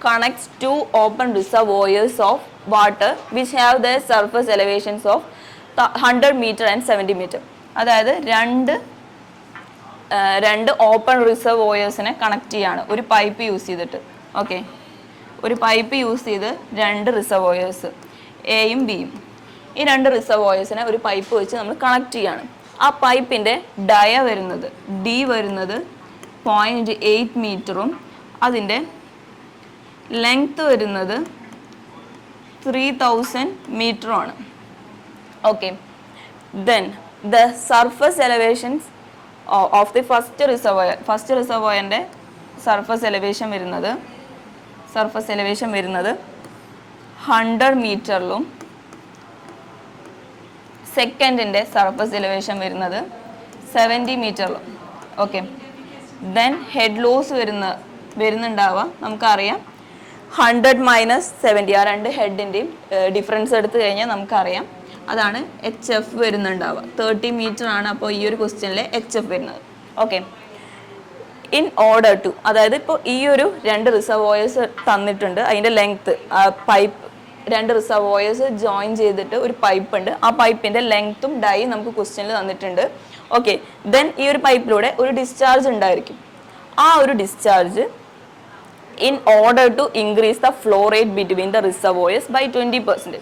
connects two open reservoirs of water which have their surface elevations of 100 meter and 70 meter. അതായത് രണ്ട് ഓപ്പൺ റിസർവോയേഴ്സിനെ കണക്ട് ചെയ്യാണ് ഒരു pipe use ചെയ്തിട്ട്. Okay, ഒരു pipe use ചെയ്ത് രണ്ട് reservoirs എയും ബിയും, ഈ രണ്ട് റിസർവോയേഴ്സിനെ ഒരു പൈപ്പ് വെച്ച് നമ്മൾ കണക്ട് ചെയ്യാണ്. ആ പൈപ്പിൻ്റെ ഡയ വരുന്നത് ഡി വരുന്നത് 0.8 മീറ്ററും അതിൻ്റെ ലെങ്ത് വരുന്നത് 3000 മീറ്ററുമാണ്. Okay, then the surface elevations of the first റിസർവോയറിൻ്റെ സർഫസ് എലവേഷൻ വരുന്നത് 100 മീറ്ററിലും സെക്കൻഡിൻ്റെ സർഫസ് എലവേഷൻ വരുന്നത് 70 മീറ്ററിലും. ഓക്കെ, ദെൻ ഹെഡ് ലോസ് വരുന്നുണ്ടാവുക നമുക്കറിയാം 100 മൈനസ് 70, ആ രണ്ട് ഹെഡിൻ്റെയും ഡിഫറൻസ് എടുത്തു കഴിഞ്ഞാൽ നമുക്കറിയാം അതാണ് HF വരുന്നുണ്ടാവുക. 30 മീറ്റർ ആണ് അപ്പോൾ ഈ ഒരു ക്വസ്റ്റ്യനിലെ HF വരുന്നത്. ഓക്കെ, ഇൻ ഓർഡർ ടു, അതായത് ഇപ്പോൾ ഈ ഒരു രണ്ട് റിസർവോയേഴ്സ് തന്നിട്ടുണ്ട്, അതിൻ്റെ ലെങ്ത്ത് പൈപ്പ് രണ്ട് റിസർവോയേഴ്സ് ജോയിൻ ചെയ്തിട്ട് ഒരു പൈപ്പ് ഉണ്ട്, ആ പൈപ്പിൻ്റെ ലെങ്ത്തും ഡൈ നമുക്ക് ക്വസ്റ്റ്യനിൽ തന്നിട്ടുണ്ട്. ഓക്കെ, ദെൻ ഈ ഒരു പൈപ്പിലൂടെ ഒരു ഡിസ്ചാർജ് ഉണ്ടായിരിക്കും. ആ ഒരു discharge in order to increase the flow rate between the reservoirs by 20%.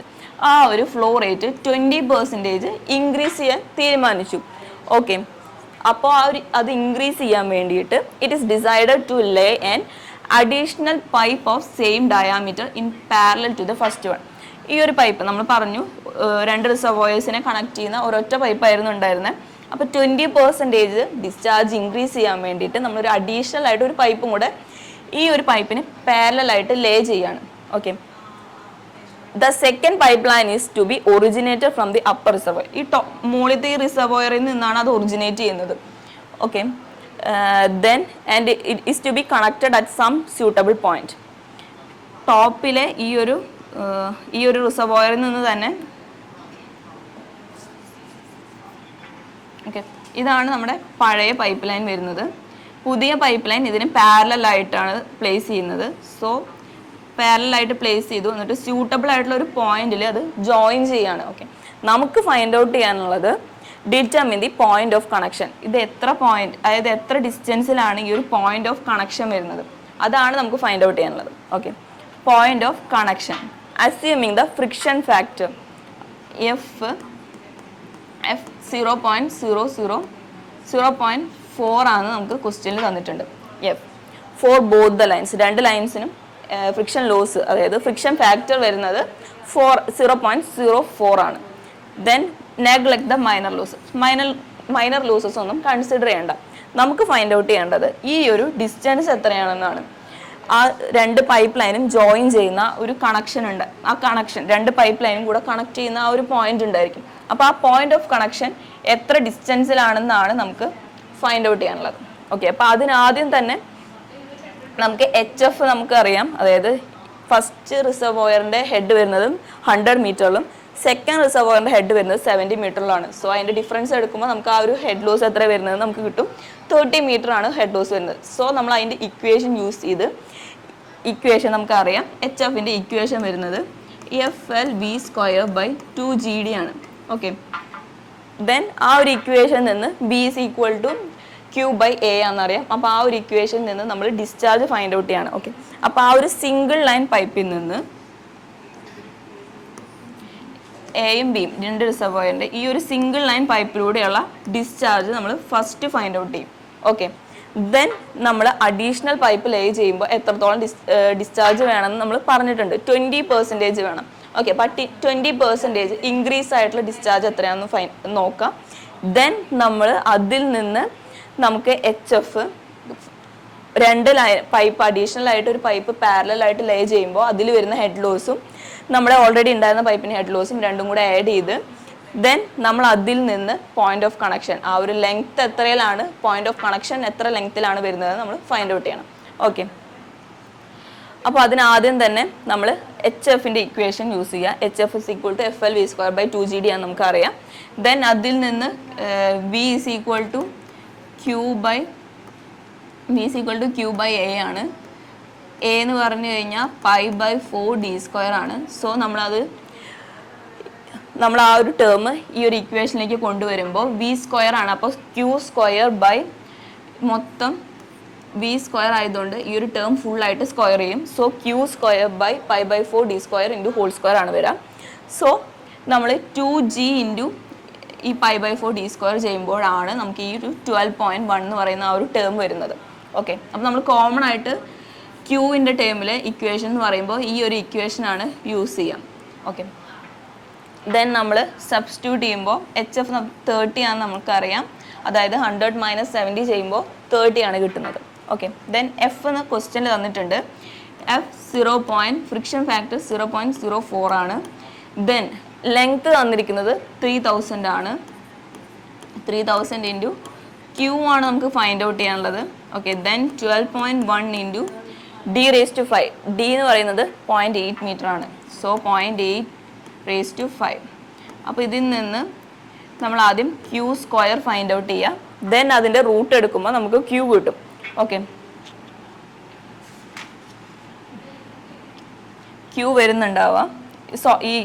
ആ ഒരു ഫ്ലോ റേറ്റ് 20% ഇൻക്രീസ് ചെയ്യാൻ തീരുമാനിച്ചു. ഓക്കെ, അപ്പോൾ അത് ഇൻക്രീസ് ചെയ്യാൻ വേണ്ടിയിട്ട് it is decided to lay an additional pipe of same diameter in parallel to the first one. ഈ ഒരു പൈപ്പ് നമ്മൾ പറഞ്ഞു രണ്ട് റിസർവോയേഴ്സിനെ കണക്ട് ചെയ്യുന്ന ഒരൊറ്റ പൈപ്പായിരുന്നു ഉണ്ടായിരുന്നത്. അപ്പോൾ 20% ഡിസ്ചാർജ് ഇൻക്രീസ് ചെയ്യാൻ വേണ്ടിയിട്ട് നമ്മളൊരു അഡീഷണൽ ആയിട്ട് ഒരു പൈപ്പും കൂടെ ഈ ഒരു പൈപ്പിന് പാരലലായിട്ട് ലേ ചെയ്യാണ്. Okay, the second pipe line is to be originated from the upper reservoir. ഈ മുകളിലത്തെ ഈ റിസർവോയറിൽ നിന്നാണ് അത് ഒറിജിനേറ്റ് ചെയ്യുന്നത്. Okay, then and it is to be connected at some suitable point. ടോപ്പിലെ ഈ ഒരു റിസർവോയറിൽ നിന്ന് തന്നെ. ഓക്കെ, ഇതാണ് നമ്മുടെ പഴയ പൈപ്പ് ലൈൻ വരുന്നത്. പുതിയ പൈപ്പ് ലൈൻ ഇതിന് പാരലലായിട്ടാണ് പ്ലേസ് ചെയ്യുന്നത്. സോ പാരലലായിട്ട് പ്ലേസ് ചെയ്തു, എന്നിട്ട് സ്യൂട്ടബിൾ ആയിട്ടുള്ള ഒരു പോയിന്റിൽ അത് ജോയിൻ ചെയ്യാണ്. ഓക്കെ, നമുക്ക് ഫൈൻഡ് ഔട്ട് ചെയ്യാനുള്ളത് determine the point of connection. ഇത് എത്ര പോയിന്റ്, അതായത് എത്ര ഡിസ്റ്റൻസിലാണ് ഈ ഒരു പോയിന്റ് ഓഫ് കണക്ഷൻ വരുന്നത്, അതാണ് നമുക്ക് ഫൈൻഡ് ഔട്ട് ചെയ്യാനുള്ളത്. Okay, point of connection assuming the friction factor F 0.4 ആണ് നമുക്ക് ക്വസ്റ്റ്യനിൽ തന്നിട്ടുണ്ട്. F for both the lines, രണ്ട് ലൈൻസിനും ഫ്രിക്ഷൻ ലോസ്, അതായത് ഫ്രിക്ഷൻ ഫാക്ടർ വരുന്നത് 0.04 ആണ്. ദെൻ നെഗ്ലെക്ട് ദ മൈനർ ലൂസസ് ഒന്നും കൺസിഡർ ചെയ്യേണ്ട. നമുക്ക് ഫൈൻഡ് ഔട്ട് ചെയ്യേണ്ടത് ഈ ഒരു ഡിസ്റ്റൻസ് എത്രയാണെന്നാണ്. ആ രണ്ട് പൈപ്പ് ലൈനും ജോയിൻ ചെയ്യുന്ന ഒരു കണക്ഷൻ ഉണ്ട്. ആ കണക്ഷൻ രണ്ട് പൈപ്പ് ലൈനും കൂടെ കണക്ട് ചെയ്യുന്ന ആ ഒരു പോയിന്റ് ഉണ്ടായിരിക്കും. അപ്പോൾ ആ പോയിന്റ് ഓഫ് കണക്ഷൻ എത്ര ഡിസ്റ്റൻസിലാണെന്നാണ് നമുക്ക് ഫൈൻഡ് ഔട്ട് ചെയ്യാനുള്ളത്. ഓക്കെ, അപ്പോൾ അതിനാദ്യം തന്നെ നമുക്ക് HF നമുക്ക് അറിയാം. അതായത് ഫസ്റ്റ് റിസർവോയറിൻ്റെ ഹെഡ് വരുന്നതും 100 മീറ്ററിലും സെക്കൻഡ് റിസർവോയറിൻ്റെ ഹെഡ് വരുന്നത് 70 മീറ്ററിലാണ്. സോ അതിൻ്റെ ഡിഫറൻസ് എടുക്കുമ്പോൾ നമുക്ക് ആ ഒരു ഹെഡ് ലോസ് എത്ര വരുന്നത് നമുക്ക് കിട്ടും. 30 മീറ്റർ ആണ് ഹെഡ് ലോസ് വരുന്നത്. സോ നമ്മൾ അതിൻ്റെ ഇക്വേഷൻ യൂസ് ചെയ്ത് ഇക്വേഷൻ നമുക്കറിയാം. HFൻ്റെ ഇക്വേഷൻ വരുന്നത് FL_V² ആണ്. ഓക്കെ, ദെൻ ആ ഒരു ഇക്വേഷൻ നിന്ന് B = Q/A ആണെന്നറിയാം. അപ്പോൾ ആ ഒരു ഇക്വേഷൻ നിന്ന് നമ്മൾ ഡിസ്ചാർജ് ഫൈൻഡ് ഔട്ട് ചെയ്യാണ്. ഓക്കെ, അപ്പോൾ ആ ഒരു സിംഗിൾ ലൈൻ പൈപ്പിൽ നിന്ന് എയും ബിയും രണ്ട് റിസർവോയറിൻ്റെ ഈ ഒരു സിംഗിൾ ലൈൻ പൈപ്പിലൂടെയുള്ള ഡിസ്ചാർജ് നമ്മൾ ഫസ്റ്റ് ഫൈൻഡ് ഔട്ട് ചെയ്യും. ഓക്കെ, ദെൻ നമ്മൾ അഡീഷണൽ പൈപ്പ് ലേ ചെയ്യുമ്പോൾ എത്രത്തോളം ഡിസ്ചാർജ് വേണമെന്ന് നമ്മൾ പറഞ്ഞിട്ടുണ്ട്. 20% വേണം. ഓക്കെ, അപ്പോൾ 20% ഇൻക്രീസ് ആയിട്ടുള്ള ഡിസ്ചാർജ് എത്രയാണെന്ന് നോക്കാം. ദെൻ നമ്മൾ അതിൽ നിന്ന് നമുക്ക് HF രണ്ട് പൈപ്പ് അഡീഷണൽ ആയിട്ട് ഒരു പൈപ്പ് പാരലൽ ആയിട്ട് ലേ ചെയ്യുമ്പോൾ അതിൽ വരുന്ന ഹെഡ് ലോസും നമ്മുടെ ഓൾറെഡി ഉണ്ടായിരുന്ന പൈപ്പിന് ഹെഡ് ലോസും രണ്ടും കൂടെ ആഡ് ചെയ്ത് ദെൻ നമ്മൾ അതിൽ നിന്ന് പോയിന്റ് ഓഫ് കണക്ഷൻ ആ ഒരു ലെങ്ത് എത്രയിലാണ്, പോയിന്റ് ഓഫ് കണക്ഷൻ എത്ര ലെങ്ത്തിലാണ് വരുന്നത് നമ്മൾ ഫൈൻഡ് ഔട്ട് ചെയ്യണം. ഓക്കെ, അപ്പോൾ അതിനാദ്യം തന്നെ നമ്മൾ HFൻ്റെ ഇക്വേഷൻ യൂസ് ചെയ്യുക. HF = FL_V²/2GD ആണ് നമുക്കറിയാം. ദെൻ അതിൽ നിന്ന് V = Q/A ആണ്. A എന്ന് പറഞ്ഞു കഴിഞ്ഞാൽ π/4d² ആണ്. സോ നമ്മൾ ആ ഒരു ടേം ഈ ഒരു ഇക്വേഷനിലേക്ക് കൊണ്ടുവരുമ്പോൾ V² ആണ്. അപ്പോൾ Q² മൊത്തം V² ആയതുകൊണ്ട് ഈ ഒരു ടേം ഫുള്ളായിട്ട് സ്ക്വയർ ചെയ്യും. സോ Q²/π/4d² ആണ് വരിക. സോ നമ്മൾ 2G × ഈ π/4d² ചെയ്യുമ്പോഴാണ് നമുക്ക് ഈ ഒരു 12.1 എന്ന് പറയുന്ന ആ ഒരു ടേം വരുന്നത്. ഓക്കെ, അപ്പോൾ നമ്മൾ കോമൺ ആയിട്ട് Qൻ്റെ ടേമിലെ ഇക്വേഷൻ എന്ന് പറയുമ്പോൾ ഈ ഒരു ഇക്വേഷനാണ് യൂസ് ചെയ്യാം. ഓക്കെ, ദെൻ നമ്മൾ സബ്സ്റ്റിറ്റ്യൂട്ട് ചെയ്യുമ്പോൾ HF 30 ആണെന്ന് നമുക്കറിയാം. അതായത് 100 - 70 ചെയ്യുമ്പോൾ 30 ആണ് കിട്ടുന്നത്. ഓക്കെ, ദെൻ F എന്ന ക്വസ്റ്റ്യനിൽ തന്നിട്ടുണ്ട്. F ഫ്രിക്ഷൻ ഫാക്ടർ 0.04 ആണ്. ദെൻ ലെങ്ത് തന്നിരിക്കുന്നത് 3000 ആണ്. 3000 × Q ആണ് നമുക്ക് ഫൈൻഡ് ഔട്ട് ചെയ്യാനുള്ളത്. Okay, then 12.1 × D⁵5. D എന്ന് പറയുന്നത് 0.8 മീറ്റർ ആണ്. സോ 0.8⁵5. അപ്പോൾ ഇതിൽ നിന്ന് നമ്മൾ ആദ്യം Q² ഫൈൻഡ് ഔട്ട് ചെയ്യുക. ദെൻ അതിൻ്റെ റൂട്ട് എടുക്കുമ്പോൾ നമുക്ക് Q കിട്ടും. Okay, Q വരുന്നുണ്ടാവുക. ഈ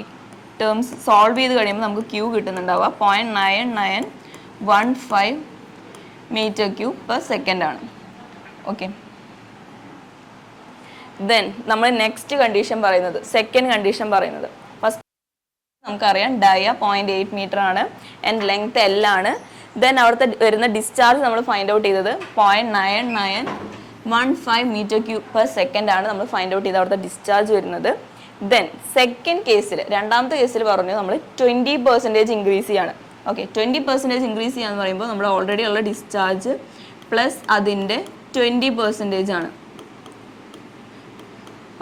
ടേംസ് സോൾവ് ചെയ്ത് കഴിയുമ്പോൾ നമുക്ക് Q കിട്ടുന്നുണ്ടാവുക 0.9915 m³/s ആണ്. ഓക്കെ, ദെൻ നമ്മൾ നെക്സ്റ്റ് കണ്ടീഷൻ പറയുന്നത് സെക്കൻഡ് കണ്ടീഷൻ പറയുന്നത് ഫസ്റ്റ് നമുക്കറിയാം ഡയ 0.8 മീറ്റർ ആണ് ആൻഡ് ലെങ്ത് L ആണ്. ദെൻ അവിടുത്തെ വരുന്ന ഡിസ്ചാർജ് നമ്മൾ ഫൈൻഡ് ഔട്ട് ചെയ്തത് 0.9915 m³/s ആണ് നമ്മൾ ഫൈൻഡ് ഔട്ട് ചെയ്ത് അവിടുത്തെ ഡിസ്ചാർജ് വരുന്നത്. ദെൻ സെക്കൻഡ് കേസിൽ രണ്ടാമത്തെ കേസിൽ പറഞ്ഞു നമ്മൾ 20% ഇൻക്രീസ് ചെയ്യാണ്. ഓക്കെ, 20% ഇൻക്രീസ് ചെയ്യാന്ന് പറയുമ്പോൾ നമ്മൾ ഓൾറെഡി ഉള്ള ഡിസ്ചാർജ് പ്ലസ് അതിൻ്റെ 20% ആണ്.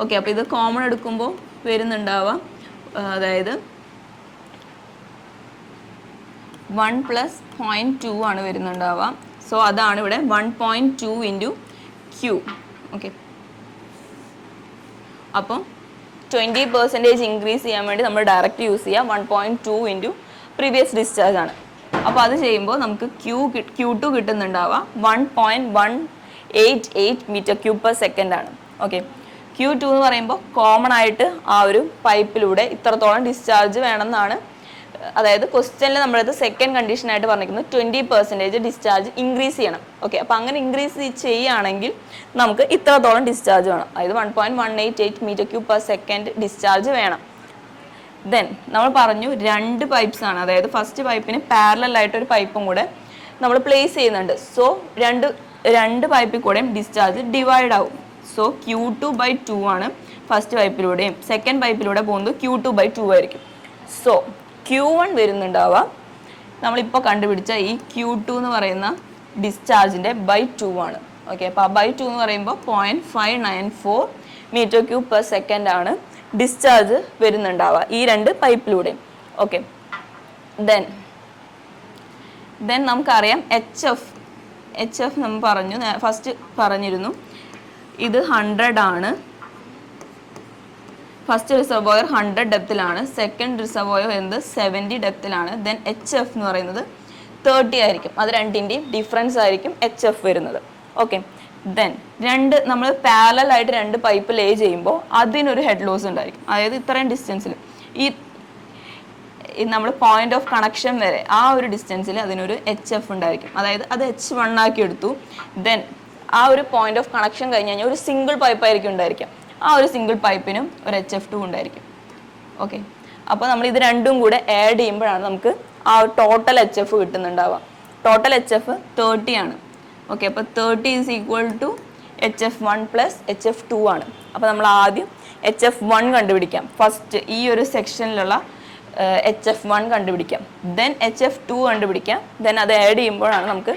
ഓക്കെ, അപ്പോൾ ഇത് കോമൺ എടുക്കുമ്പോൾ വരുന്നുണ്ടാവാം. അതായത് 1 + 0.2 ആണ് വരുന്നുണ്ടാവുക. സോ അതാണ് ഇവിടെ 1.2 × Q. ഓക്കെ, അപ്പം 20% ഇൻക്രീസ് ചെയ്യാൻ വേണ്ടി നമ്മൾ ഡയറക്റ്റ് യൂസ് ചെയ്യുക 1.2 × പ്രീവിയസ് ഡിസ്ചാർജ് ആണ്. അപ്പോൾ അത് ചെയ്യുമ്പോൾ നമുക്ക് Q2 കിട്ടുന്നുണ്ടാവുക 1.188 m³/s ആണ്. ഓക്കെ, Q2 എന്ന് പറയുമ്പോൾ കോമൺ ആയിട്ട് ആ ഒരു പൈപ്പിലൂടെ ഇത്രത്തോളം ഡിസ്ചാർജ് വേണമെന്നാണ്. അതായത് ക്വസ്റ്റ്യനിൽ നമ്മളത് സെക്കൻഡ് കണ്ടീഷനായിട്ട് പറഞ്ഞിരിക്കുന്നത് 20% ഡിസ്ചാർജ് ഇൻക്രീസ് ചെയ്യണം. ഓക്കെ, അപ്പോൾ അങ്ങനെ ഇൻക്രീസ് ചെയ്യുകയാണെങ്കിൽ നമുക്ക് ഇത്രത്തോളം ഡിസ്ചാർജ് വേണം. അതായത് 1.188 m³/s ഡിസ്ചാർജ് വേണം. ദെൻ നമ്മൾ പറഞ്ഞു രണ്ട് പൈപ്പ്സ് ആണ്. അതായത് ഫസ്റ്റ് പൈപ്പിന് പാരലൽ ആയിട്ടൊരു പൈപ്പും കൂടെ നമ്മൾ പ്ലേസ് ചെയ്യുന്നുണ്ട്. സോ രണ്ട് പൈപ്പിൽ കൂടെയും ഡിസ്ചാർജ് ഡിവൈഡ് ആവും. സോ Q2/2 ആണ് ഫസ്റ്റ് പൈപ്പിലൂടെയും സെക്കൻഡ് പൈപ്പിലൂടെ പോകുന്നത് Q2/2 ആയിരിക്കും. സോ Q1 വരുന്നുണ്ടാവുക നമ്മളിപ്പോൾ കണ്ടുപിടിച്ച ഈ Q2 എന്ന് പറയുന്ന ഡിസ്ചാർജിൻ്റെ by2 ആണ്. ഓക്കെ, അപ്പോൾ ആ by2 എന്ന് പറയുമ്പോൾ 0.594 മീറ്റർ ക്യൂബ് പെർ സെക്കൻഡ് ആണ് ഡിസ്ചാർജ് വരുന്നുണ്ടാവുക ഈ രണ്ട് പൈപ്പിലൂടെയും. ഓക്കെ, ദെൻ നമുക്കറിയാം എച്ച് എഫ് നമ്മൾ പറഞ്ഞു, ഫസ്റ്റ് പറഞ്ഞിരുന്നു. ഇത് 100 ആണ്. ഫസ്റ്റ് റിസർവോയർ 100 ഡെപ്തിലാണ്, സെക്കൻഡ് റിസർവോയർ എന്ത് 70 ഡെപ്തിലാണ്. ദെൻ എച്ച് എഫ് എന്ന് പറയുന്നത് 30 ആയിരിക്കും. അത് രണ്ടിൻ്റെയും ഡിഫറൻസ് ആയിരിക്കും എച്ച് എഫ് വരുന്നത്. ഓക്കെ, ദെൻ നമ്മൾ പാരലൽ ആയിട്ട് രണ്ട് പൈപ്പ് ലേ ചെയ്യുമ്പോൾ അതിനൊരു ഹെഡ് ലോസ് ഉണ്ടായിരിക്കും. അതായത് ഇത്രയും ഡിസ്റ്റൻസിൽ ഈ നമ്മൾ പോയിന്റ് ഓഫ് കണക്ഷൻ വരെ ആ ഒരു ഡിസ്റ്റൻസിൽ അതിനൊരു എച്ച് എഫ് ഉണ്ടായിരിക്കും. അതായത് അത് H1 ആക്കി എടുത്തു. ദെൻ ആ ഒരു പോയിന്റ് ഓഫ് കണക്ഷൻ കഴിഞ്ഞ് കഴിഞ്ഞാൽ ഒരു സിംഗിൾ പൈപ്പ് ആയിരിക്കും ഉണ്ടായിരിക്കാം. ആ ഒരു സിംഗിൾ പൈപ്പിനും ഒരു HF2 ഉണ്ടായിരിക്കും. ഓക്കെ, അപ്പോൾ നമ്മൾ ഇത് രണ്ടും കൂടെ ആഡ് ചെയ്യുമ്പോഴാണ് നമുക്ക് ആ ടോട്ടൽ HF കിട്ടുന്നുണ്ടാവുക. ടോട്ടൽ HF 30 ആണ്. ഓക്കെ, അപ്പോൾ 30 is equal to HF1 plus HF2 ആണ്. അപ്പോൾ നമ്മൾ ആദ്യം HF1 കണ്ടുപിടിക്കാം. ഫസ്റ്റ് ഈ ഒരു സെക്ഷനിലുള്ള HF1 കണ്ടുപിടിക്കാം. ദെൻ HF2 കണ്ടുപിടിക്കാം. ദെൻ അത് ആഡ് ചെയ്യുമ്പോഴാണ് നമുക്ക്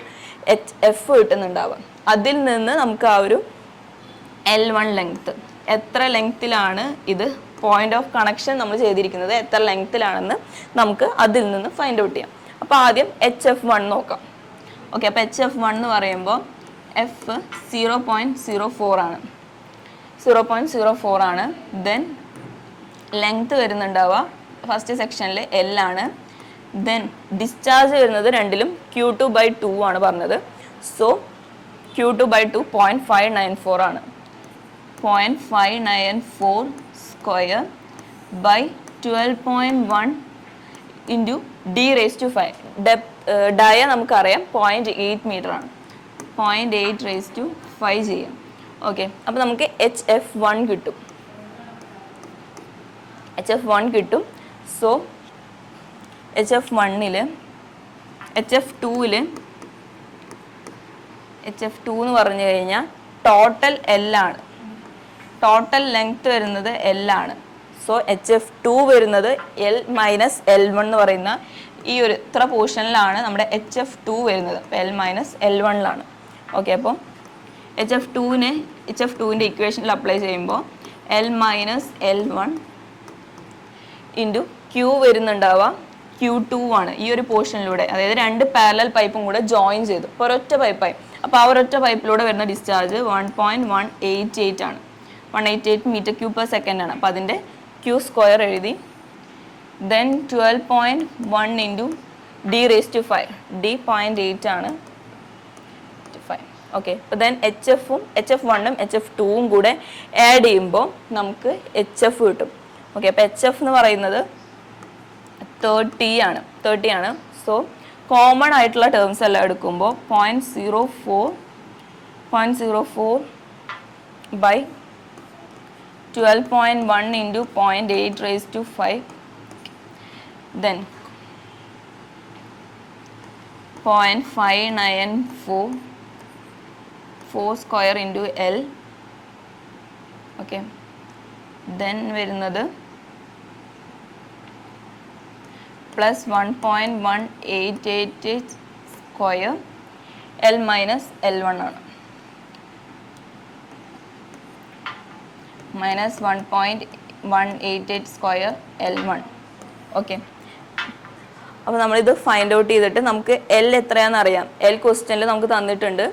HF കിട്ടുന്നുണ്ടാവുക. അതിൽ നിന്ന് നമുക്ക് ആ ഒരു L1 ലെങ്ത്ത്, എത്ര ലെങ്ത്തിലാണ് ഇത് പോയിന്റ് ഓഫ് കണക്ഷൻ നമ്മൾ ചെയ്തിരിക്കുന്നത്, എത്ര ലെങ്ത്തിലാണെന്ന് നമുക്ക് അതിൽ നിന്ന് ഫൈൻഡ് ഔട്ട് ചെയ്യാം. അപ്പോൾ ആദ്യം HF1 നോക്കാം. ഓക്കെ, അപ്പോൾ HF1 എന്ന് പറയുമ്പോൾ F 0.04 ആണ്. 0.04 ആണ്. ദെൻ ലെങ്ത്ത് വരുന്നുണ്ടാവുക ഫസ്റ്റ് സെക്ഷനിൽ L ആണ്. ദെൻ ഡിസ്ചാർജ് വരുന്നത് രണ്ടിലും Q2/2 ആണ് പറഞ്ഞത്. സോ Q2/2 0.594 ആണ്. 0.594 സ്ക്വയർ ബൈ 12.1 ഇൻറ്റു D⁵5. ഡയ നമുക്കറിയാം 0.8 മീറ്റർ ആണ്. 0.8⁵5 ചെയ്യാം. ഓക്കെ, അപ്പോൾ നമുക്ക് HF1 കിട്ടും. HF1 കിട്ടും. സോ HF1-ൽ HF2-ൽ HF2 എന്ന് പറഞ്ഞു കഴിഞ്ഞാൽ ടോട്ടൽ L ആണ്. ടോട്ടൽ ലെങ്ത് വരുന്നത് L ആണ്. സോ HF2 വരുന്നത് L മൈനസ് L1 എന്ന് പറയുന്ന ഈ ഒരു ഇത്ര പോർഷനിലാണ് നമ്മുടെ HF2 വരുന്നത്. L minus L1-ലാണ്. ഓക്കെ, അപ്പോൾ HF2-ൻ്റെ ഇക്വേഷനിൽ അപ്ലൈ ചെയ്യുമ്പോൾ L minus L1 into Q വരുന്നുണ്ടാവുക Q2 ആണ്. ഈ ഒരു പോർഷനിലൂടെ, അതായത് രണ്ട് പാരലൽ പൈപ്പും കൂടെ ജോയിൻ ചെയ്തു, ഇപ്പോൾ ഒരൊറ്റ പൈപ്പായി. അപ്പോൾ ആ ഒരൊറ്റ പൈപ്പിലൂടെ വരുന്ന ഡിസ്ചാർജ് 1.188 ആണ്. 188 മീറ്റർ ക്യൂബ് പെർ സെക്കൻഡ് ആണ്. അപ്പോൾ അതിൻ്റെ Q സ്ക്വയർ എഴുതി. Then 12.1 into D⁵5. D 0.8 ആണ്. 5. ഓക്കെ, അപ്പോൾ ദെൻ HF1-ഉം HF2-ഉം കൂടെ ആഡ് ചെയ്യുമ്പോൾ നമുക്ക് HF കിട്ടും. ഓക്കെ, അപ്പോൾ HF എന്ന് പറയുന്നത് 30 ആണ്. സോ കോമൺ ആയിട്ടുള്ള ടേംസ് എല്ലാം എടുക്കുമ്പോൾ 0.04 by 12.1 into 0.8⁵5. Then 0.594 square into L. Okay, then വരുന്നത് plus 1.188 square L minus L1 ആണ്. Minus 1.188 square L1. ഓക്കെ, അപ്പോൾ നമ്മളിത് ഫൈൻഡ് ഔട്ട് ചെയ്തിട്ട് നമുക്ക് L എത്രയാണെന്ന് അറിയാം. L ക്വസ്റ്റ്യനിൽ നമുക്ക് തന്നിട്ടുണ്ട്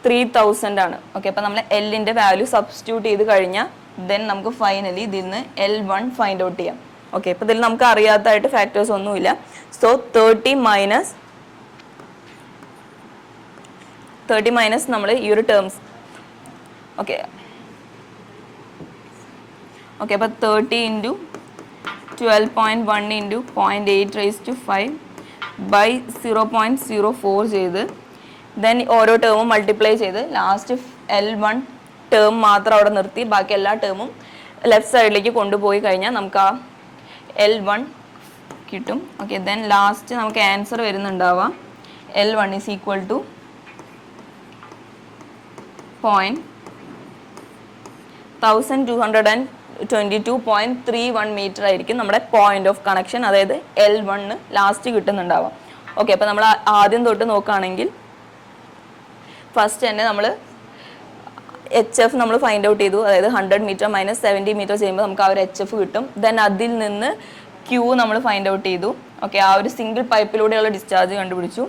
3000 ആണ്. ഓക്കെ, അപ്പോൾ നമ്മൾ L-ൻ്റെ വാല്യൂ സബ്സ്റ്റിറ്റ്യൂട്ട് ചെയ്ത് കഴിഞ്ഞാൽ ദെൻ നമുക്ക് ഫൈനലി ഇതിൽ നിന്ന് L1 ഫൈൻഡ് ഔട്ട് ചെയ്യാം. ഓക്കെ, അപ്പോൾ ഇതിൽ നമുക്ക് അറിയാത്തതായിട്ട് ഫാക്ടേഴ്സ് ഒന്നുമില്ല. സോ 30 മൈനസ് നമ്മൾ ഈ ഒരു ടേംസ്. ഓക്കെ, അപ്പോൾ 30 ഇൻറ്റു 12.1 ഇൻറ്റു 0.8⁵5 ബൈ 0.04 ചെയ്ത് ദെൻ ഓരോ ടേമും മൾട്ടിപ്ലൈ ചെയ്ത് ലാസ്റ്റ് L1 ടേം മാത്രം അവിടെ നിർത്തി ബാക്കി എല്ലാ ടേമും ലെഫ്റ്റ് സൈഡിലേക്ക് കൊണ്ടുപോയി കഴിഞ്ഞാൽ നമുക്ക് ആ L1 കിട്ടും. ഓക്കെ, ദെൻ ലാസ്റ്റ് നമുക്ക് ആൻസർ വരുന്നുണ്ടാവുക L1 is equal to 1222.31 metre ആയിരിക്കും നമ്മുടെ പോയിന്റ് ഓഫ് കണക്ഷൻ, അതായത് L1 ലാസ്റ്റ് കിട്ടുന്നുണ്ടാവുക. ഓക്കെ, അപ്പോൾ നമ്മൾ ആദ്യം തൊട്ട് നോക്കുകയാണെങ്കിൽ ഫസ്റ്റ് തന്നെ നമ്മൾ എച്ച് എഫ് നമ്മൾ ഫൈൻഡ് ഔട്ട് ചെയ്തു. അതായത് 100 മീറ്റർ മൈനസ് 70 മീറ്റർ ചെയ്യുമ്പോൾ നമുക്ക് ആ ഒരു എച്ച് എഫ് കിട്ടും. ദെൻ അതിൽ നിന്ന് ക്യൂ നമ്മൾ ഫൈൻഡ് ഔട്ട് ചെയ്തു. ഓക്കെ, ആ ഒരു സിംഗിൾ പൈപ്പിലൂടെയുള്ള ഡിസ്ചാർജ് കണ്ടുപിടിച്ചു.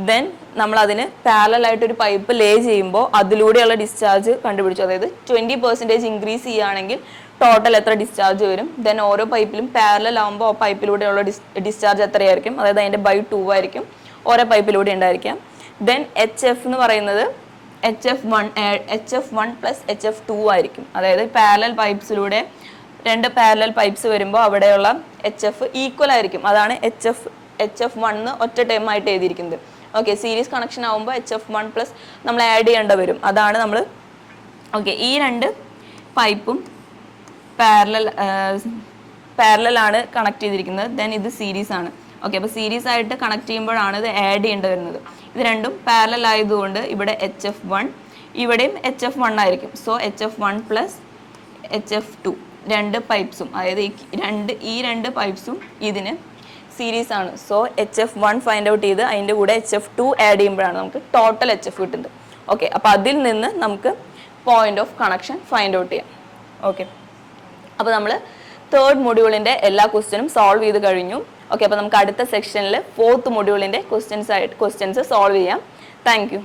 ദെൻ നമ്മൾ അതിന് പാരലൽ ആയിട്ട് ഒരു പൈപ്പ് ലേ ചെയ്യുമ്പോൾ അതിലൂടെയുള്ള ഡിസ്ചാർജ് കണ്ടുപിടിച്ചു. അതായത് 20% ഇൻക്രീസ് ചെയ്യുകയാണെങ്കിൽ ടോട്ടൽ എത്ര ഡിസ്ചാർജ് വരും. ദെൻ ഓരോ പൈപ്പിലും പാരലൽ ആകുമ്പോൾ ആ പൈപ്പിലൂടെയുള്ള ഡിസ്ചാർജ് എത്രയായിരിക്കും, അതായത് അതിൻ്റെ ബൈ 2 ആയിരിക്കും ഓരോ പൈപ്പിലൂടെ ഉണ്ടായിരിക്കാം. ദെൻ എച്ച് എഫ് എന്ന് പറയുന്നത് HF1 പ്ലസ് HF2 ആയിരിക്കും. അതായത് പാരലൽ പൈപ്പ്സിലൂടെ 2 പാരലൽ പൈപ്പ്സ് വരുമ്പോൾ അവിടെയുള്ള HF ഈക്വൽ ആയിരിക്കും. അതാണ് HF1 ഒറ്റ ടൈം ആയിട്ട് എഴുതിയിരിക്കുന്നത്. ഓക്കെ, സീരീസ് കണക്ഷൻ ആകുമ്പോൾ HF1 പ്ലസ് നമ്മൾ ആഡ് ചെയ്യേണ്ട വരും. അതാണ് നമ്മൾ ഓക്കെ, ഈ 2 പൈപ്പും പാരലലാണ് കണക്ട് ചെയ്തിരിക്കുന്നത്. ദെൻ ഇത് സീരീസ് ആണ്. ഓക്കെ, അപ്പോൾ സീരീസ് ആയിട്ട് കണക്ട് ചെയ്യുമ്പോഴാണ് ഇത് ആഡ് ചെയ്യേണ്ടി വരുന്നത്. ഇത് രണ്ടും പാരലൽ ആയതുകൊണ്ട് ഇവിടെ HF1 ഇവിടെയും HF1 ആയിരിക്കും. സോ HF1 പ്ലസ് HF2 2 പൈപ്പ്സും, അതായത് ഈ രണ്ട് പൈപ്പ്സും ഇതിന് സീരീസ് ആണ്. സോ HF1 ഫൈൻഡ് ഔട്ട് ചെയ്ത് അതിൻ്റെ കൂടെ HF2 ആഡ് ചെയ്യുമ്പോഴാണ് നമുക്ക് ടോട്ടൽ HF കിട്ടുന്നത്. ഓക്കെ, അപ്പോൾ അതിൽ നിന്ന് നമുക്ക് point of connection find out ചെയ്യാം. ഓക്കെ, അപ്പോൾ നമ്മൾ 3rd മൊഡ്യൂളിൻ്റെ എല്ലാ ക്വസ്റ്റ്യനും സോൾവ് ചെയ്ത് കഴിഞ്ഞു. ഓക്കെ, അപ്പോൾ നമുക്ക് അടുത്ത സെക്ഷനിൽ 4th മൊഡ്യൂളിൻ്റെ ക്വസ്റ്റ്യൻസ് സോൾവ് ചെയ്യാം. Thank you.